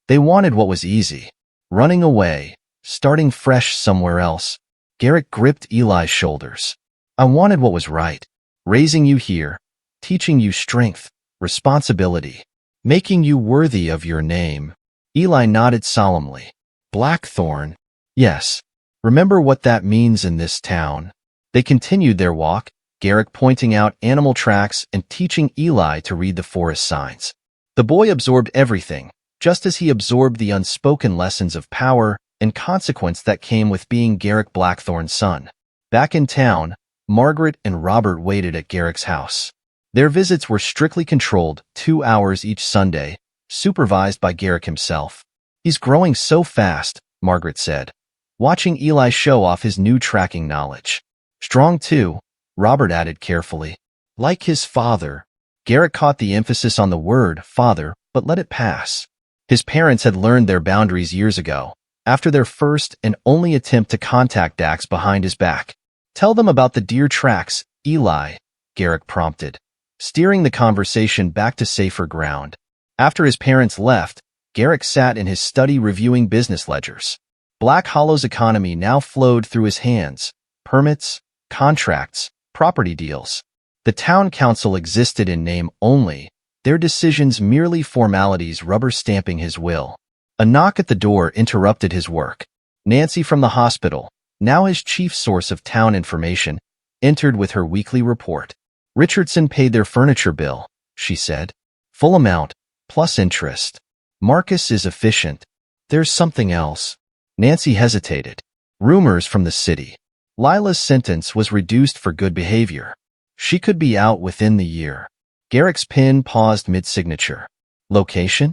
They wanted what was easy. Running away, starting fresh somewhere else." Garrick gripped Eli's shoulders. "I wanted what was right. Raising you here, teaching you strength, responsibility, making you worthy of your name." Eli nodded solemnly. "Blackthorne." "Yes. Remember what that means in this town." They continued their walk, Garrick pointing out animal tracks and teaching Eli to read the forest signs. The boy absorbed everything, just as he absorbed the unspoken lessons of power and consequence that came with being Garrick Blackthorne's son. Back in town, Margaret and Robert waited at Garrick's house. Their visits were strictly controlled, 2 hours each Sunday, supervised by Garrick himself. "He's growing so fast," Margaret said, watching Eli show off his new tracking knowledge. "Strong too," Robert added carefully. "Like his father." Garrick caught the emphasis on the word father, but let it pass. His parents had learned their boundaries years ago, after their first and only attempt to contact Dax behind his back. "Tell them about the deer tracks, Eli," Garrick prompted, steering the conversation back to safer ground. After his parents left, Garrick sat in his study reviewing business ledgers. Black Hollow's economy now flowed through his hands: permits, contracts, property deals. The town council existed in name only, their decisions merely formalities rubber-stamping his will. A knock at the door interrupted his work. Nancy from the hospital, now his chief source of town information, entered with her weekly report. Richardson paid their furniture bill, she said. Full amount, plus interest. Marcus is efficient. There's something else. Nancy hesitated. Rumors from the city. Lila's sentence was reduced for good behavior. She could be out within the year. Garrick's pen paused mid-signature. Location?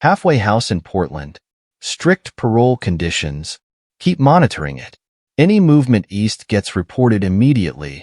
Halfway house in Portland. Strict parole conditions. Keep monitoring it. Any movement east gets reported immediately.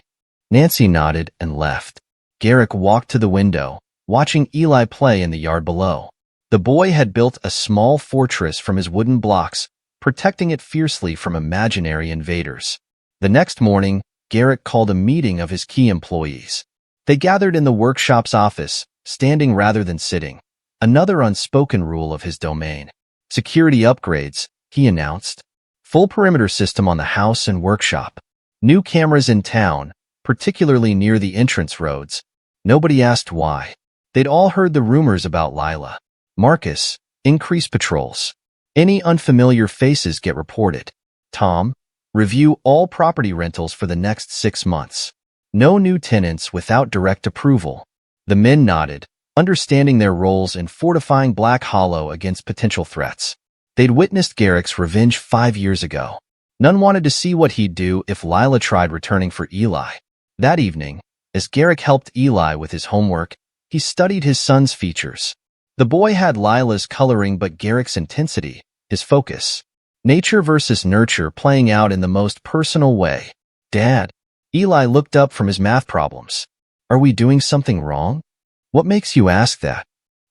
Nancy nodded and left. Garrick walked to the window, watching Eli play in the yard below. The boy had built a small fortress from his wooden blocks, protecting it fiercely from imaginary invaders. The next morning, Garrick called a meeting of his key employees. They gathered in the workshop's office, standing rather than sitting. Another unspoken rule of his domain. Security upgrades, he announced. Full perimeter system on the house and workshop. New cameras in town, particularly near the entrance roads. Nobody asked why. They'd all heard the rumors about Lila. Marcus, increase patrols. Any unfamiliar faces get reported. Tom, review all property rentals for the next 6 months. No new tenants without direct approval. The men nodded, understanding their roles in fortifying Black Hollow against potential threats. They'd witnessed Garrick's revenge 5 years ago. None wanted to see what he'd do if Lila tried returning for Eli. That evening, as Garrick helped Eli with his homework, he studied his son's features. The boy had Lila's coloring but Garrick's intensity, his focus. Nature versus nurture playing out in the most personal way. Dad. Eli looked up from his math problems. Are we doing something wrong? What makes you ask that?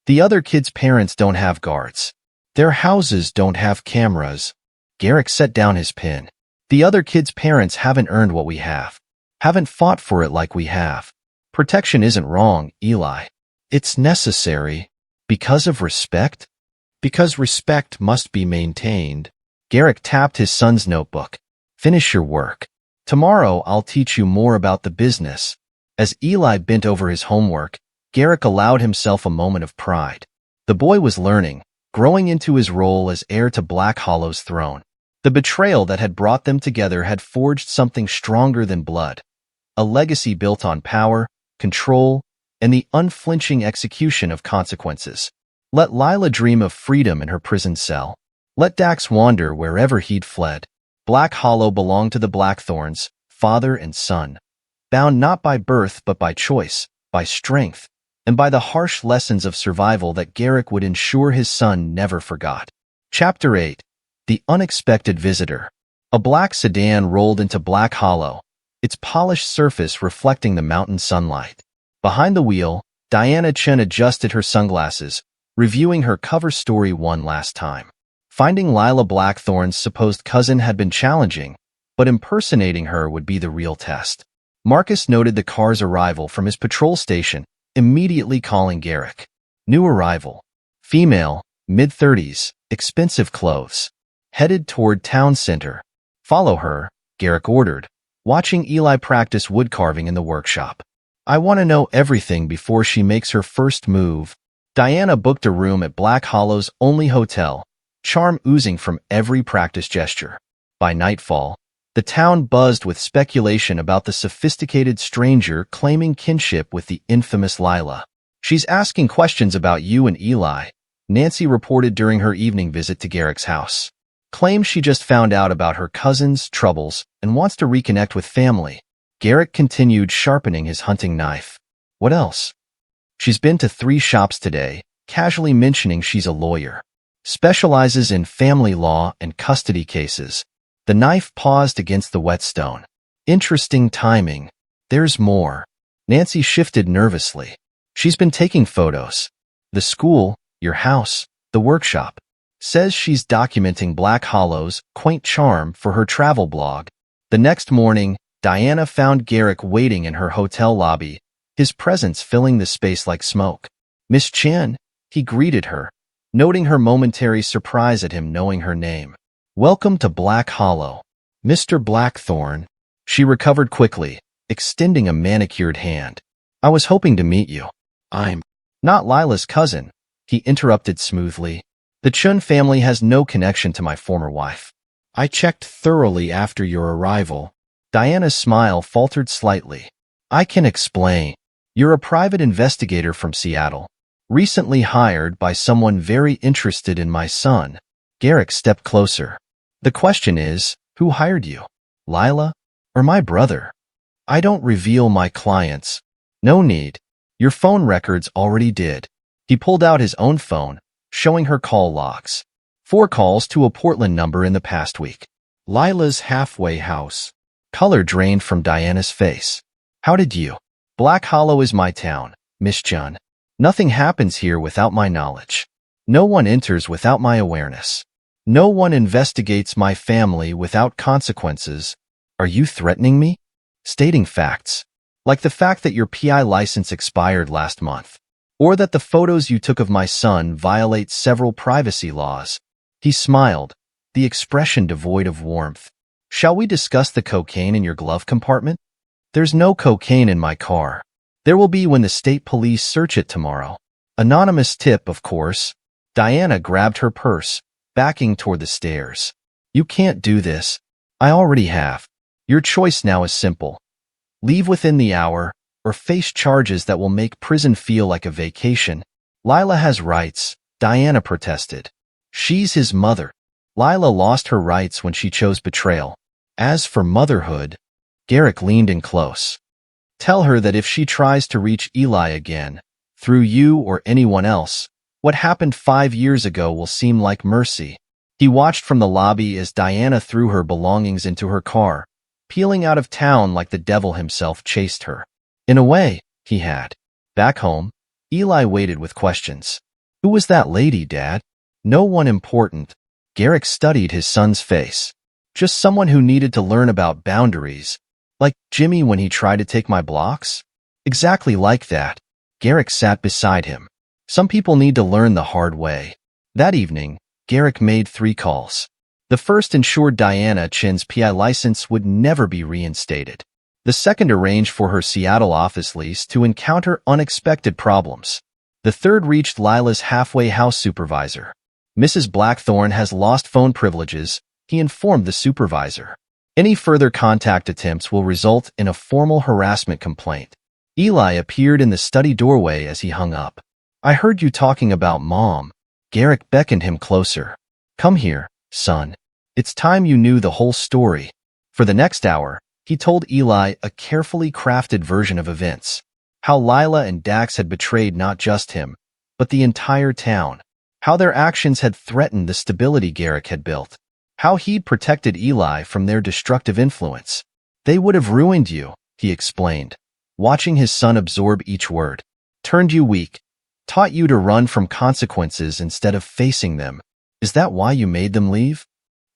The other kids' parents don't have guards. Their houses don't have cameras. Garrick set down his pen. The other kids' parents haven't earned what we have. Haven't fought for it like we have. Protection isn't wrong, Eli. It's necessary. Because of respect? Because respect must be maintained. Garrick tapped his son's notebook. Finish your work. Tomorrow I'll teach you more about the business. As Eli bent over his homework, Garrick allowed himself a moment of pride. The boy was learning, growing into his role as heir to Black Hollow's throne. The betrayal that had brought them together had forged something stronger than blood. A legacy built on power, control, and the unflinching execution of consequences. Let Lila dream of freedom in her prison cell. Let Dax wander wherever he'd fled. Black Hollow belonged to the Blackthorns, father and son. Bound not by birth but by choice, by strength, and by the harsh lessons of survival that Garrick would ensure his son never forgot. Chapter 8. The Unexpected Visitor. A black sedan rolled into Black Hollow, its polished surface reflecting the mountain sunlight. Behind the wheel, Diana Chen adjusted her sunglasses, reviewing her cover story one last time. Finding Lila Blackthorn's supposed cousin had been challenging, but impersonating her would be the real test. Marcus noted the car's arrival from his patrol station, immediately calling Garrick. New arrival. Female, mid-30s, expensive clothes. Headed toward town center. Follow her, Garrick ordered, watching Eli practice wood carving in the workshop. I want to know everything before she makes her first move. Diana booked a room at Black Hollow's only hotel, charm oozing from every practice gesture. By nightfall, the town buzzed with speculation about the sophisticated stranger claiming kinship with the infamous Lila. She's asking questions about you and Eli, Nancy reported during her evening visit to Garrick's house. Claims she just found out about her cousin's troubles and wants to reconnect with family. Garrick continued sharpening his hunting knife. What else? She's been to 3 shops today, casually mentioning she's a lawyer. Specializes in family law and custody cases. The knife paused against the whetstone. Interesting timing. There's more. Nancy shifted nervously. She's been taking photos. The school, your house, the workshop. Says she's documenting Black Hollow's quaint charm for her travel blog. The next morning, Diana found Garrick waiting in her hotel lobby, his presence filling the space like smoke. Miss Chen, he greeted her, noting her momentary surprise at him knowing her name. Welcome to Black Hollow. Mr. Blackthorn. She recovered quickly, extending a manicured hand. I was hoping to meet you. I'm Not Lila's cousin, he interrupted smoothly. The Chun family has no connection to my former wife. I checked thoroughly after your arrival. Diana's smile faltered slightly. I can explain. You're a private investigator from Seattle, recently hired by someone very interested in my son. Garrick stepped closer. The question is, who hired you? Lila or my brother? I don't reveal my clients. No need. Your phone records already did. He pulled out his own phone, showing her call logs. 4 calls to a Portland number in the past week. Lila's halfway house. Color drained from Diana's face. How did you? Black Hollow is my town, Miss Chun. Nothing happens here without my knowledge. No one enters without my awareness. No one investigates my family without consequences. Are you threatening me? Stating facts. Like the fact that your PI license expired last month. Or that the photos you took of my son violate several privacy laws. He smiled, the expression devoid of warmth. Shall we discuss the cocaine in your glove compartment? There's no cocaine in my car. There will be when the state police search it tomorrow. Anonymous tip, of course. Diana grabbed her purse, backing toward the stairs. You can't do this. I already have. Your choice now is simple. Leave within the hour, or face charges that will make prison feel like a vacation. Lila has rights, Diana protested. She's his mother. Lila lost her rights when she chose betrayal. As for motherhood, Garrick leaned in close. Tell her that if she tries to reach Eli again, through you or anyone else, what happened 5 years ago will seem like mercy. He watched from the lobby as Diana threw her belongings into her car, peeling out of town like the devil himself chased her. In a way, he had. Back home, Eli waited with questions. Who was that lady, Dad? No one important. Garrick studied his son's face. Just someone who needed to learn about boundaries. Like Jimmy when he tried to take my blocks? Exactly like that. Garrick sat beside him. Some people need to learn the hard way. That evening, Garrick made 3 calls. The first ensured Diana Chin's PI license would never be reinstated. The second arranged for her Seattle office lease to encounter unexpected problems. The third reached Lila's halfway house supervisor. Mrs. Blackthorne has lost phone privileges, he informed the supervisor. Any further contact attempts will result in a formal harassment complaint. Eli appeared in the study doorway as he hung up. I heard you talking about Mom. Garrick beckoned him closer. Come here, son. It's time you knew the whole story. For the next hour, he told Eli a carefully crafted version of events. How Lila and Dax had betrayed not just him, but the entire town. How their actions had threatened the stability Garrick had built. How he'd protected Eli from their destructive influence. They would have ruined you, he explained, watching his son absorb each word. Turned you weak. Taught you to run from consequences instead of facing them. Is that why you made them leave?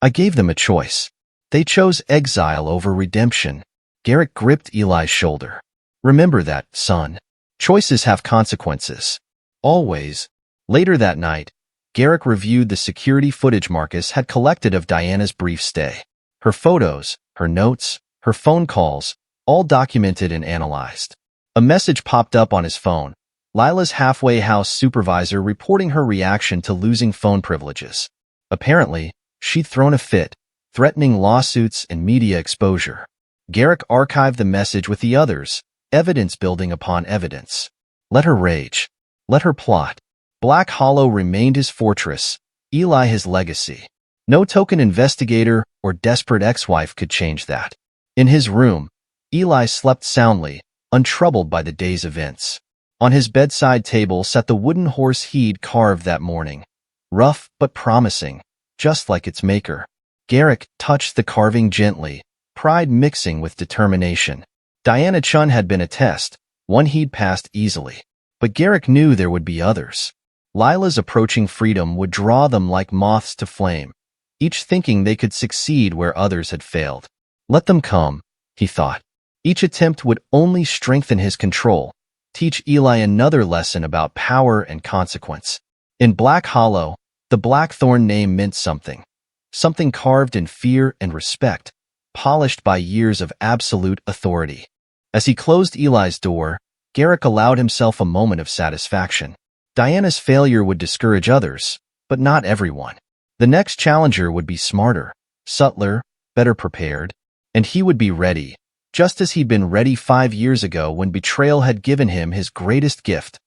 I gave them a choice. They chose exile over redemption. Garrick gripped Eli's shoulder. Remember that, son. Choices have consequences. Always. Later that night, Garrick reviewed the security footage Marcus had collected of Diana's brief stay. Her photos, her notes, her phone calls, all documented and analyzed. A message popped up on his phone. Lila's halfway house supervisor reporting her reaction to losing phone privileges. Apparently, she'd thrown a fit, threatening lawsuits and media exposure. Garrick archived the message with the others, evidence building upon evidence. Let her rage. Let her plot. Black Hollow remained his fortress, Eli his legacy. No token investigator or desperate ex-wife could change that. In his room, Eli slept soundly, untroubled by the day's events. On his bedside table sat the wooden horse he'd carved that morning. Rough but promising, just like its maker. Garrick touched the carving gently, pride mixing with determination. Diana Chun had been a test, one he'd passed easily. But Garrick knew there would be others. Lila's approaching freedom would draw them like moths to flame, each thinking they could succeed where others had failed. Let them come, he thought. Each attempt would only strengthen his control, teach Eli another lesson about power and consequence. In Black Hollow, the Blackthorn name meant something. Something carved in fear and respect, polished by years of absolute authority. As he closed Eli's door, Garrick allowed himself a moment of satisfaction. Diana's failure would discourage others, but not everyone. The next challenger would be smarter, subtler, better prepared, and he would be ready, just as he'd been ready 5 years ago when betrayal had given him his greatest gift,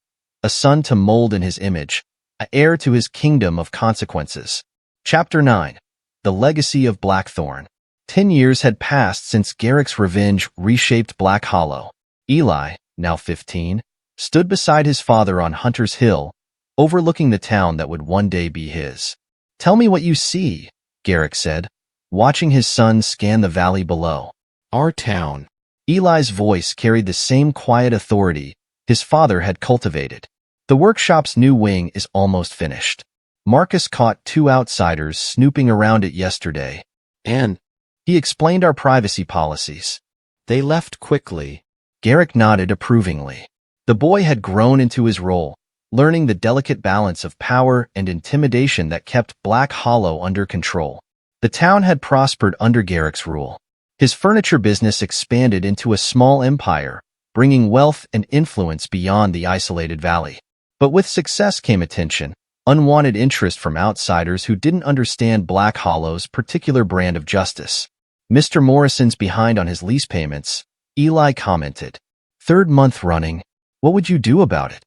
a son to mold in his image, an heir to his kingdom of consequences. Chapter 9. The Legacy of Blackthorn. 10 years had passed since Garrick's revenge reshaped Black Hollow. Eli, now 15, stood beside his father on Hunter's Hill, overlooking the town that would one day be his. "Tell me what you see," Garrick said, watching his son scan the valley below. "Our town." Eli's voice carried the same quiet authority his father had cultivated. "The workshop's new wing is almost finished. Marcus caught 2 outsiders snooping around it yesterday, And he explained our privacy policies. they left quickly." Garrick nodded approvingly. The boy had grown into his role, learning the delicate balance of power and intimidation that kept Black Hollow under control. The town had prospered under Garrick's rule. His furniture business expanded into a small empire, bringing wealth and influence beyond the isolated valley. But with success came attention, unwanted interest from outsiders who didn't understand Black Hollow's particular brand of justice. "Mr. Morrison's behind on his lease payments," Eli commented. "3rd month running. What would you do about it?"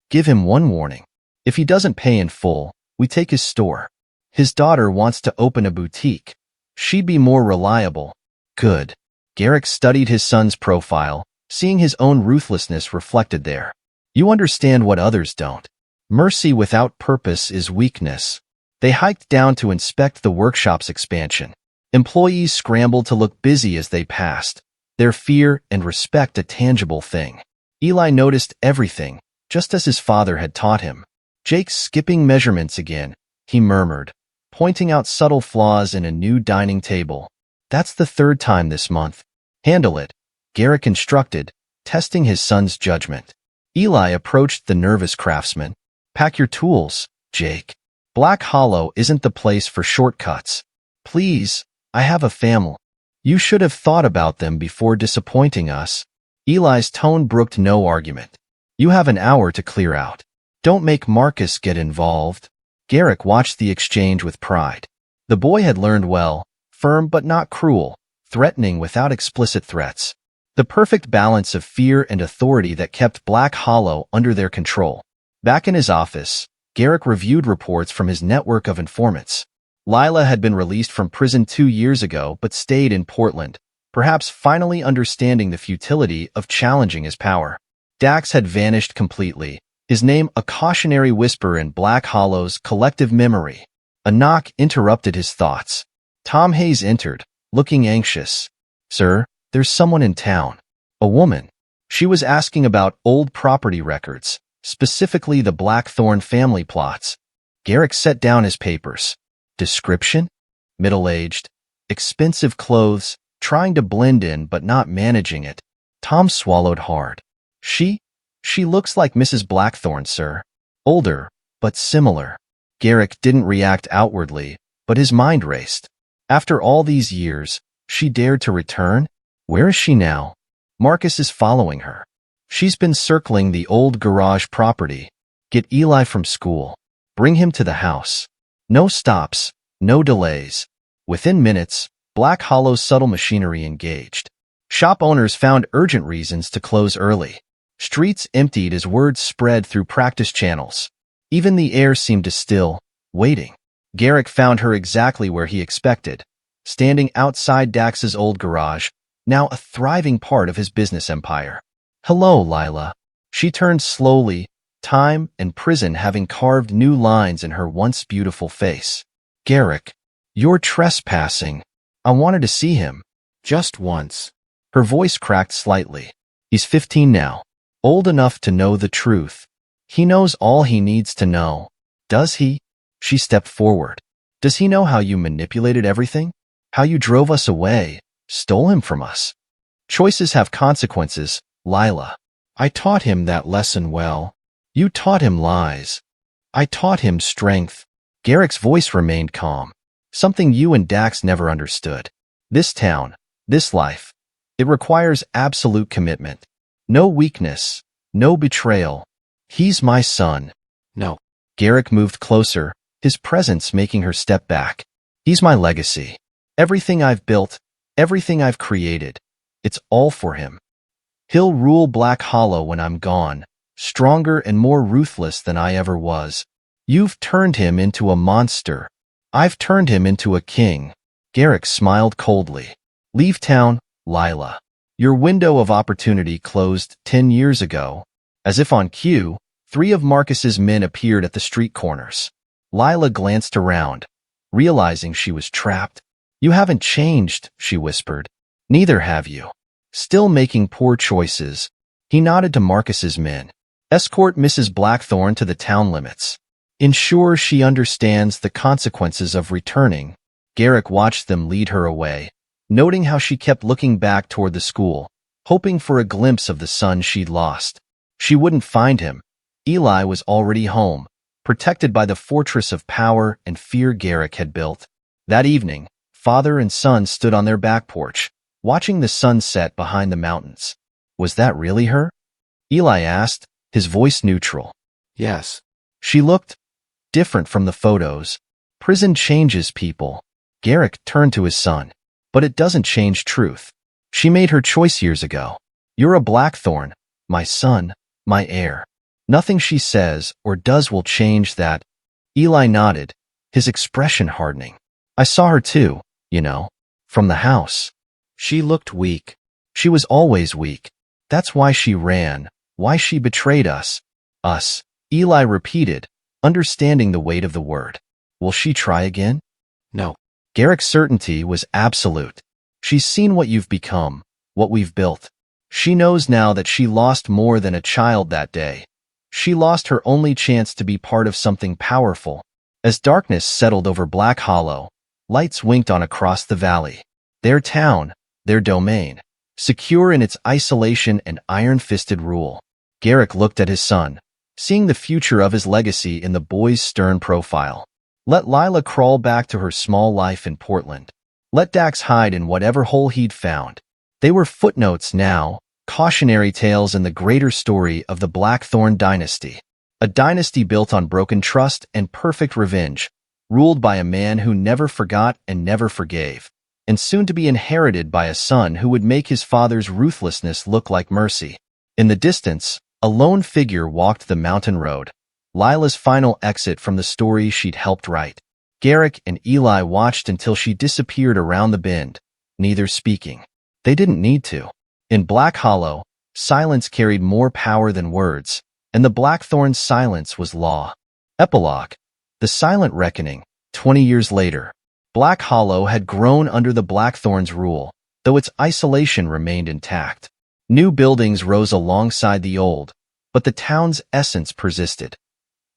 "Give him 1 warning. If he doesn't pay in full, we take his store. His daughter wants to open a boutique. She'd be more reliable." "Good." Garrick studied his son's profile, seeing his own ruthlessness reflected there. "You understand what others don't. Mercy without purpose is weakness." They hiked down to inspect the workshop's expansion. Employees scrambled to look busy as they passed, their fear and respect a tangible thing. Eli noticed everything, just as his father had taught him. "Jake's skipping measurements again," he murmured, pointing out subtle flaws in a new dining table. "That's the 3rd time this month." "Handle it," Garrick instructed, testing his son's judgment. Eli approached the nervous craftsman. "Pack your tools, Jake. Black Hollow isn't the place for shortcuts. Please, I have a family. You should have thought about them before disappointing us." Eli's tone brooked no argument. "You have an hour to clear out. Don't make Marcus get involved." Garrick watched the exchange with pride. The boy had learned well, firm but not cruel, threatening without explicit threats. The perfect balance of fear and authority that kept Black Hollow under their control. Back in his office, Garrick reviewed reports from his network of informants. Lila had been released from prison 2 years ago but stayed in Portland, perhaps finally understanding the futility of challenging his power. Dax had vanished completely, his name a cautionary whisper in Black Hollow's collective memory. A knock interrupted his thoughts. Tom Hayes entered, looking anxious. "Sir, there's someone in town." A woman. She was asking about old property records, specifically the Blackthorn family plots. Garrick set down his papers. Description? Middle-aged, expensive clothes, trying to blend in but not managing it. Tom swallowed hard. She looks like Mrs. Blackthorn, sir. Older, but similar." Garrick didn't react outwardly, but his mind raced. After all these years, she dared to return? Where is she now? Marcus is following her. She's been circling the old garage property. Get Eli from school. Bring him to the house. No stops, no delays. Within minutes, Black Hollow's subtle machinery engaged. Shop owners found urgent reasons to close early. Streets emptied as words spread through practice channels. Even the air seemed to still, waiting. Garrick found her exactly where he expected, standing outside Dax's old garage, now a thriving part of his business empire. "Hello, Lila." She turned slowly, time and prison having carved new lines in her once beautiful face. "Garrick, you're trespassing. I wanted to see him." "Just once." Her voice cracked slightly. "He's 15 now, old enough to know the truth. He knows all he needs to know. Does he?" She stepped forward. "Does he know how you manipulated everything? How you drove us away, stole him from us? Choices have consequences, Lila." "I taught him that lesson well." "You taught him lies. I taught him strength." Garrick's voice remained calm. "Something you and Dax never understood. This town, this life, it requires absolute commitment. No weakness, No betrayal. He's my son. No. Garrick moved closer, his presence making her step back. He's my legacy. Everything I've built, everything I've created, it's all for him. He'll rule Black Hollow when I'm gone, stronger and more ruthless than I ever was. You've turned him into a monster. I've turned him into a king. Garrick smiled coldly. Leave town, Lila. Your window of opportunity closed 10 years ago. As if on cue, 3 of Marcus's men appeared at the street corners. Lila glanced around, realizing she was trapped. You haven't changed, she whispered. Neither have you. Still making poor choices. He nodded to Marcus's men. Escort Mrs. Blackthorne to the town limits. Ensure she understands the consequences of returning. Garrick watched them lead her away, noting how she kept looking back toward the school, hoping for a glimpse of the son she'd lost. She wouldn't find him. Eli was already home, protected by the fortress of power and fear Garrick had built. That evening, father and son stood on their back porch, watching the sun set behind the mountains. Was that really her? Eli asked, his voice neutral. Yes. She looked different from the photos. Prison changes people. Garrick turned to his son. But it doesn't change truth. She made her choice years ago. You're a Blackthorne, my son, my heir. Nothing she says or does will change that. Eli nodded, his expression hardening. I saw her too, from the house. She looked weak. She was always weak. That's why she ran, why she betrayed us. Us, Eli repeated, understanding the weight of the word. Will she try again? No. Garrick's certainty was absolute. She's seen what you've become, what we've built. She knows now that she lost more than a child that day. She lost her only chance to be part of something powerful. As darkness settled over Black Hollow, lights winked on across the valley. Their town, their domain, secure in its isolation and iron-fisted rule. Garrick looked at his son, seeing the future of his legacy in the boy's stern profile. Let Lila crawl back to her small life in Portland. Let Dax hide in whatever hole he'd found. They were footnotes now, cautionary tales in the greater story of the Blackthorne dynasty. A dynasty built on broken trust and perfect revenge, ruled by a man who never forgot and never forgave, and soon to be inherited by a son who would make his father's ruthlessness look like mercy. In the distance, a lone figure walked the mountain road. Lila's final exit from the story she'd helped write. Garrick and Eli watched until she disappeared around the bend, neither speaking. They didn't need to. In Black Hollow, silence carried more power than words, and the Blackthorne's silence was law. Epilogue. The Silent Reckoning. 20 years later. Black Hollow had grown under the Blackthorne's rule, though its isolation remained intact. New buildings rose alongside the old, but the town's essence persisted.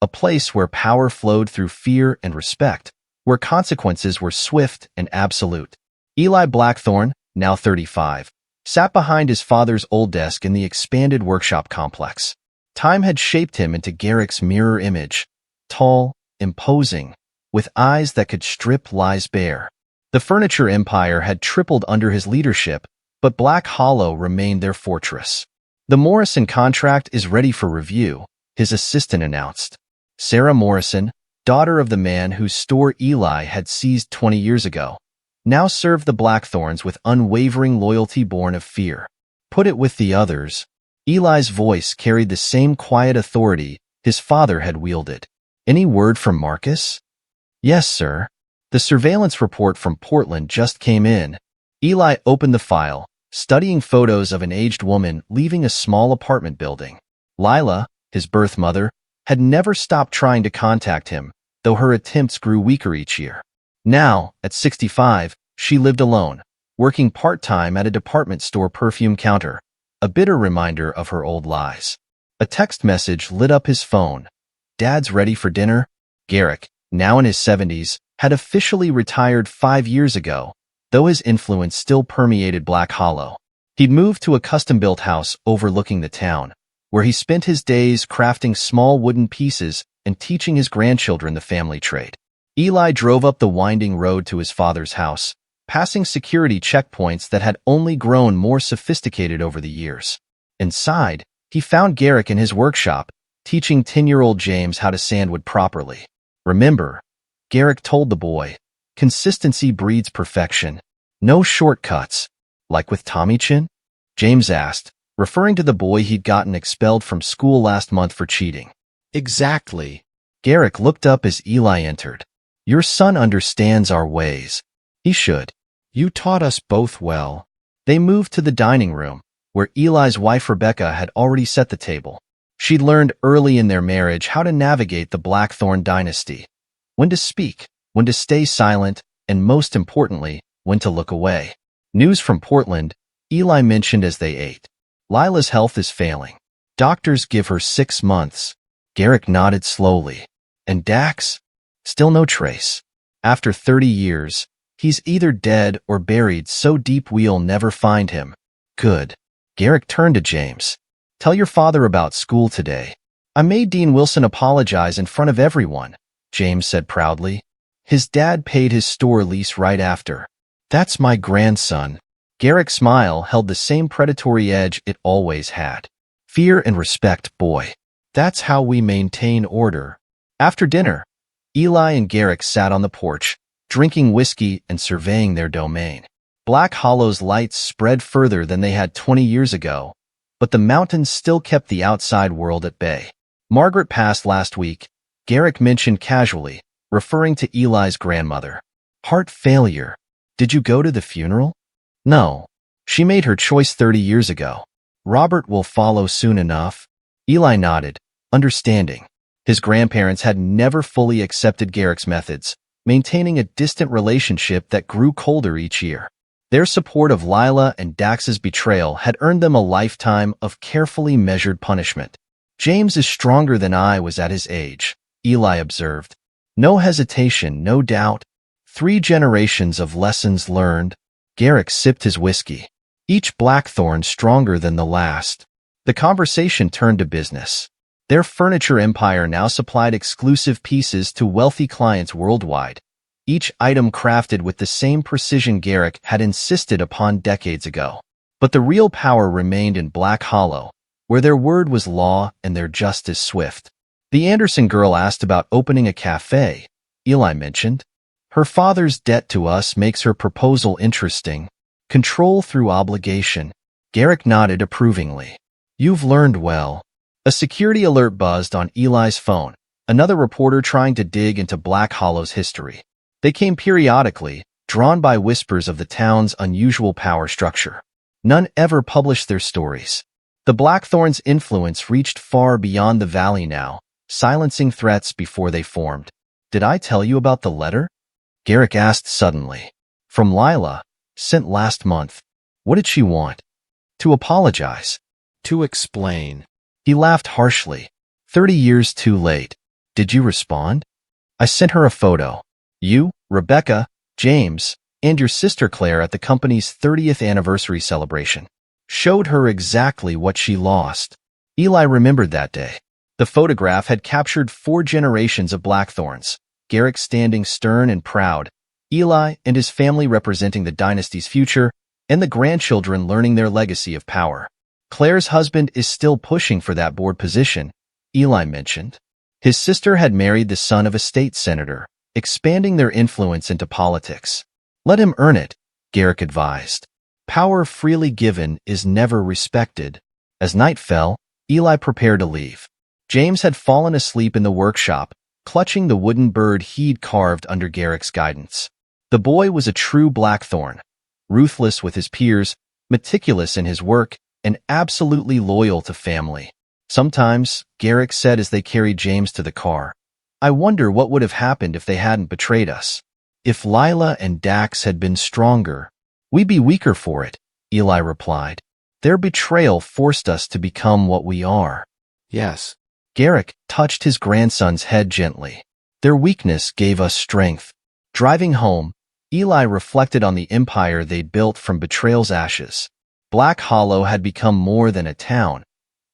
A place where power flowed through fear and respect, where consequences were swift and absolute. Eli Blackthorne, now 35, sat behind his father's old desk in the expanded workshop complex. Time had shaped him into Garrick's mirror image, tall, imposing, with eyes that could strip lies bare. The furniture empire had tripled under his leadership, but Black Hollow remained their fortress. The Morrison contract is ready for review, his assistant announced. Sarah Morrison, daughter of the man whose store Eli had seized 20 years ago, now served the Blackthornes with unwavering loyalty born of fear. Put it with the others. Eli's voice carried the same quiet authority his father had wielded. Any word from Marcus? Yes, sir. The surveillance report from Portland just came in. Eli opened the file, studying photos of an aged woman leaving a small apartment building. Lila, his birth mother, had never stopped trying to contact him, though her attempts grew weaker each year. Now, at 65, she lived alone, working part-time at a department store perfume counter, a bitter reminder of her old lies. A text message lit up his phone. Dad's ready for dinner? Garrick, now in his 70s, had officially retired 5 years ago, though his influence still permeated Black Hollow. He'd moved to a custom-built house overlooking the town, where he spent his days crafting small wooden pieces and teaching his grandchildren the family trade. Eli drove up the winding road to his father's house, passing security checkpoints that had only grown more sophisticated over the years. Inside, He found Garrick in his workshop, teaching 10-year-old James how to sandwood properly. Remember, Garrick told the boy, consistency breeds perfection. No shortcuts. Like with Tommy Chin? James asked, referring to the boy he'd gotten expelled from school last month for cheating. Exactly. Garrick looked up as Eli entered. Your son understands our ways. He should. You taught us both well. They moved to the dining room, where Eli's wife Rebecca had already set the table. She'd learned early in their marriage how to navigate the Blackthorn dynasty. When to speak, when to stay silent, and most importantly, when to look away. News from Portland, Eli mentioned as they ate. Lila's health is failing. Doctors give her 6 months. Garrick nodded slowly. And Dax? Still no trace. After 30 years, he's either dead or buried so deep we'll never find him. Good. Garrick turned to James. Tell your father about school today. I made Dean Wilson apologize in front of everyone, James said proudly. His dad paid his store lease right after. That's my grandson. Garrick's smile held the same predatory edge it always had. Fear and respect, boy. That's how we maintain order. After dinner, Eli and Garrick sat on the porch, drinking whiskey and surveying their domain. Black Hollow's lights spread further than they had 20 years ago, but the mountains still kept the outside world at bay. Margaret passed last week, Garrick mentioned casually, referring to Eli's grandmother. Heart failure. Did you go to the funeral? No. She made her choice 30 years ago. Robert will follow soon enough. Eli nodded, understanding. His grandparents had never fully accepted Garrick's methods, maintaining a distant relationship that grew colder each year. Their support of Lila and Dax's betrayal had earned them a lifetime of carefully measured punishment. James is stronger than I was at his age, Eli observed. No hesitation, no doubt. 3 generations of lessons learned. Garrick sipped his whiskey. Each Blackthorn stronger than the last. The conversation turned to business. Their furniture empire now supplied exclusive pieces to wealthy clients worldwide, each item crafted with the same precision Garrick had insisted upon decades ago. But the real power remained in Black Hollow, where their word was law and their justice swift. The Anderson girl asked about opening a cafe, Eli mentioned. Her father's debt to us makes her proposal interesting. Control through obligation. Garrick nodded approvingly. You've learned well. A security alert buzzed on Eli's phone, another reporter trying to dig into Black Hollow's history. They came periodically, drawn by whispers of the town's unusual power structure. None ever published their stories. The Blackthorn's influence reached far beyond the valley now, silencing threats before they formed. Did I tell you about the letter? Garrick asked suddenly. From Lila, sent last month. What did she want? To apologize. To explain. He laughed harshly. 30 years too late. Did you respond? I sent her a photo. You, Rebecca, James, and your sister Claire at the company's 30th anniversary celebration. Showed her exactly what she lost. Eli remembered that day. The photograph had captured 4 generations of Blackthorns, Garrick standing stern and proud, Eli and his family representing the dynasty's future, and the grandchildren learning their legacy of power. Claire's husband is still pushing for that board position, Eli mentioned. His sister had married the son of a state senator, expanding their influence into politics. Let him earn it, Garrick advised. Power freely given is never respected. As night fell, Eli prepared to leave. James had fallen asleep in the workshop, clutching the wooden bird he'd carved under Garrick's guidance. The boy was a true Blackthorn, ruthless with his peers, meticulous in his work, and absolutely loyal to family. Sometimes, Garrick said as they carried James to the car, I wonder what would have happened if they hadn't betrayed us. If Lila and Dax had been stronger, we'd be weaker for it, Eli replied. Their betrayal forced us to become what we are. Yes. Garrick touched his grandson's head gently. Their weakness gave us strength. Driving home, Eli reflected on the empire they'd built from betrayal's ashes. Black Hollow had become more than a town.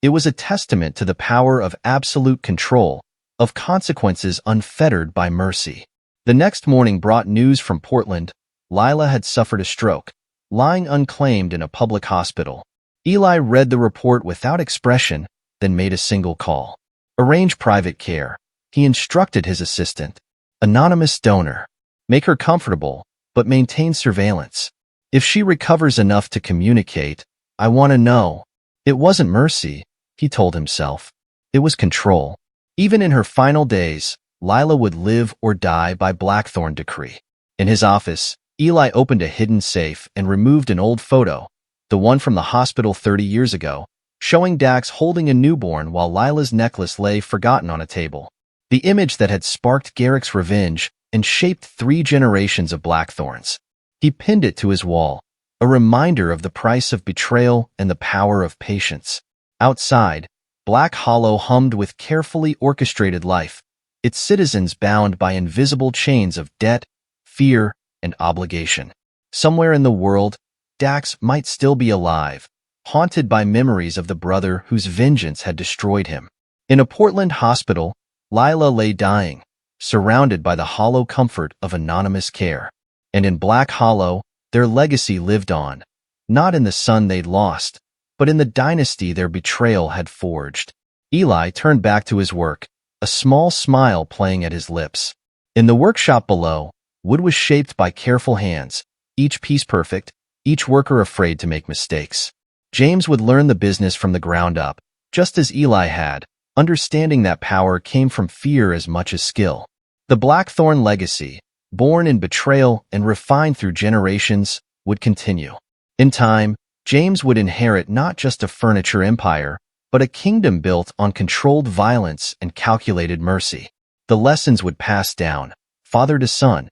It was a testament to the power of absolute control, of consequences unfettered by mercy. The next morning brought news from Portland. Lila had suffered a stroke, lying unclaimed in a public hospital. Eli read the report without expression, then made a single call. Arrange private care. He instructed his assistant. Anonymous donor. Make her comfortable, but maintain surveillance. If she recovers enough to communicate, I want to know. It wasn't mercy, he told himself. It was control. Even in her final days, Lila would live or die by Blackthorn decree. In his office, Eli opened a hidden safe and removed an old photo, the one from the hospital 30 years ago, showing Dax holding a newborn while Lila's necklace lay forgotten on a table. The image that had sparked Garrick's revenge and shaped 3 generations of Blackthorns. He pinned it to his wall, a reminder of the price of betrayal and the power of patience. Outside, Black Hollow hummed with carefully orchestrated life, its citizens bound by invisible chains of debt, fear, and obligation. Somewhere in the world, Dax might still be alive, haunted by memories of the brother whose vengeance had destroyed him. In a Portland hospital, Lila lay dying, surrounded by the hollow comfort of anonymous care. And in Black Hollow, their legacy lived on, not in the son they'd lost, but in the dynasty their betrayal had forged. Eli turned back to his work, a small smile playing at his lips. In the workshop below, wood was shaped by careful hands, each piece perfect, each worker afraid to make mistakes. James would learn the business from the ground up, just as Eli had, understanding that power came from fear as much as skill. The Blackthorn legacy, born in betrayal and refined through generations, would continue. In time, James would inherit not just a furniture empire, but a kingdom built on controlled violence and calculated mercy. The lessons would pass down, father to son,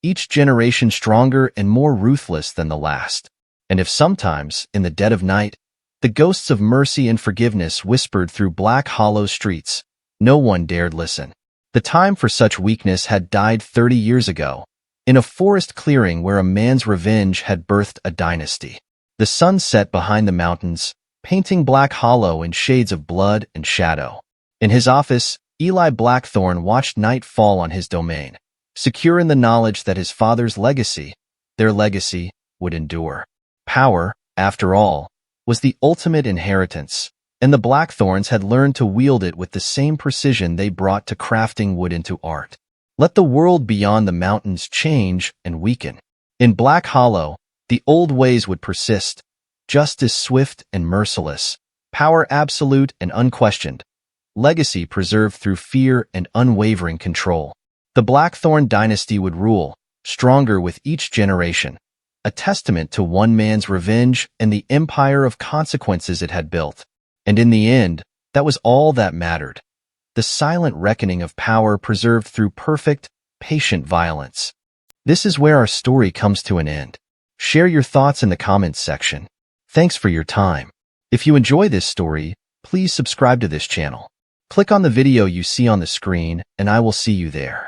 each generation stronger and more ruthless than the last. And if sometimes, in the dead of night, the ghosts of mercy and forgiveness whispered through Black Hollow streets, no one dared listen. The time for such weakness had died 30 years ago, in a forest clearing where a man's revenge had birthed a dynasty. The sun set behind the mountains, painting Black Hollow in shades of blood and shadow. In his office, Eli Blackthorn watched night fall on his domain, secure in the knowledge that his father's legacy, their legacy, would endure. Power, after all, was the ultimate inheritance, and the Blackthorns had learned to wield it with the same precision they brought to crafting wood into art. Let the world beyond the mountains change and weaken. In Black Hollow, the old ways would persist, justice swift and merciless, power absolute and unquestioned, legacy preserved through fear and unwavering control. The Blackthorn dynasty would rule, stronger with each generation, a testament to one man's revenge and the empire of consequences it had built. And in the end, that was all that mattered. The silent reckoning of power preserved through perfect, patient violence. This is where our story comes to an end. Share your thoughts in the comments section. Thanks for your time. If you enjoy this story, please subscribe to this channel. Click on the video you see on the screen, and I will see you there.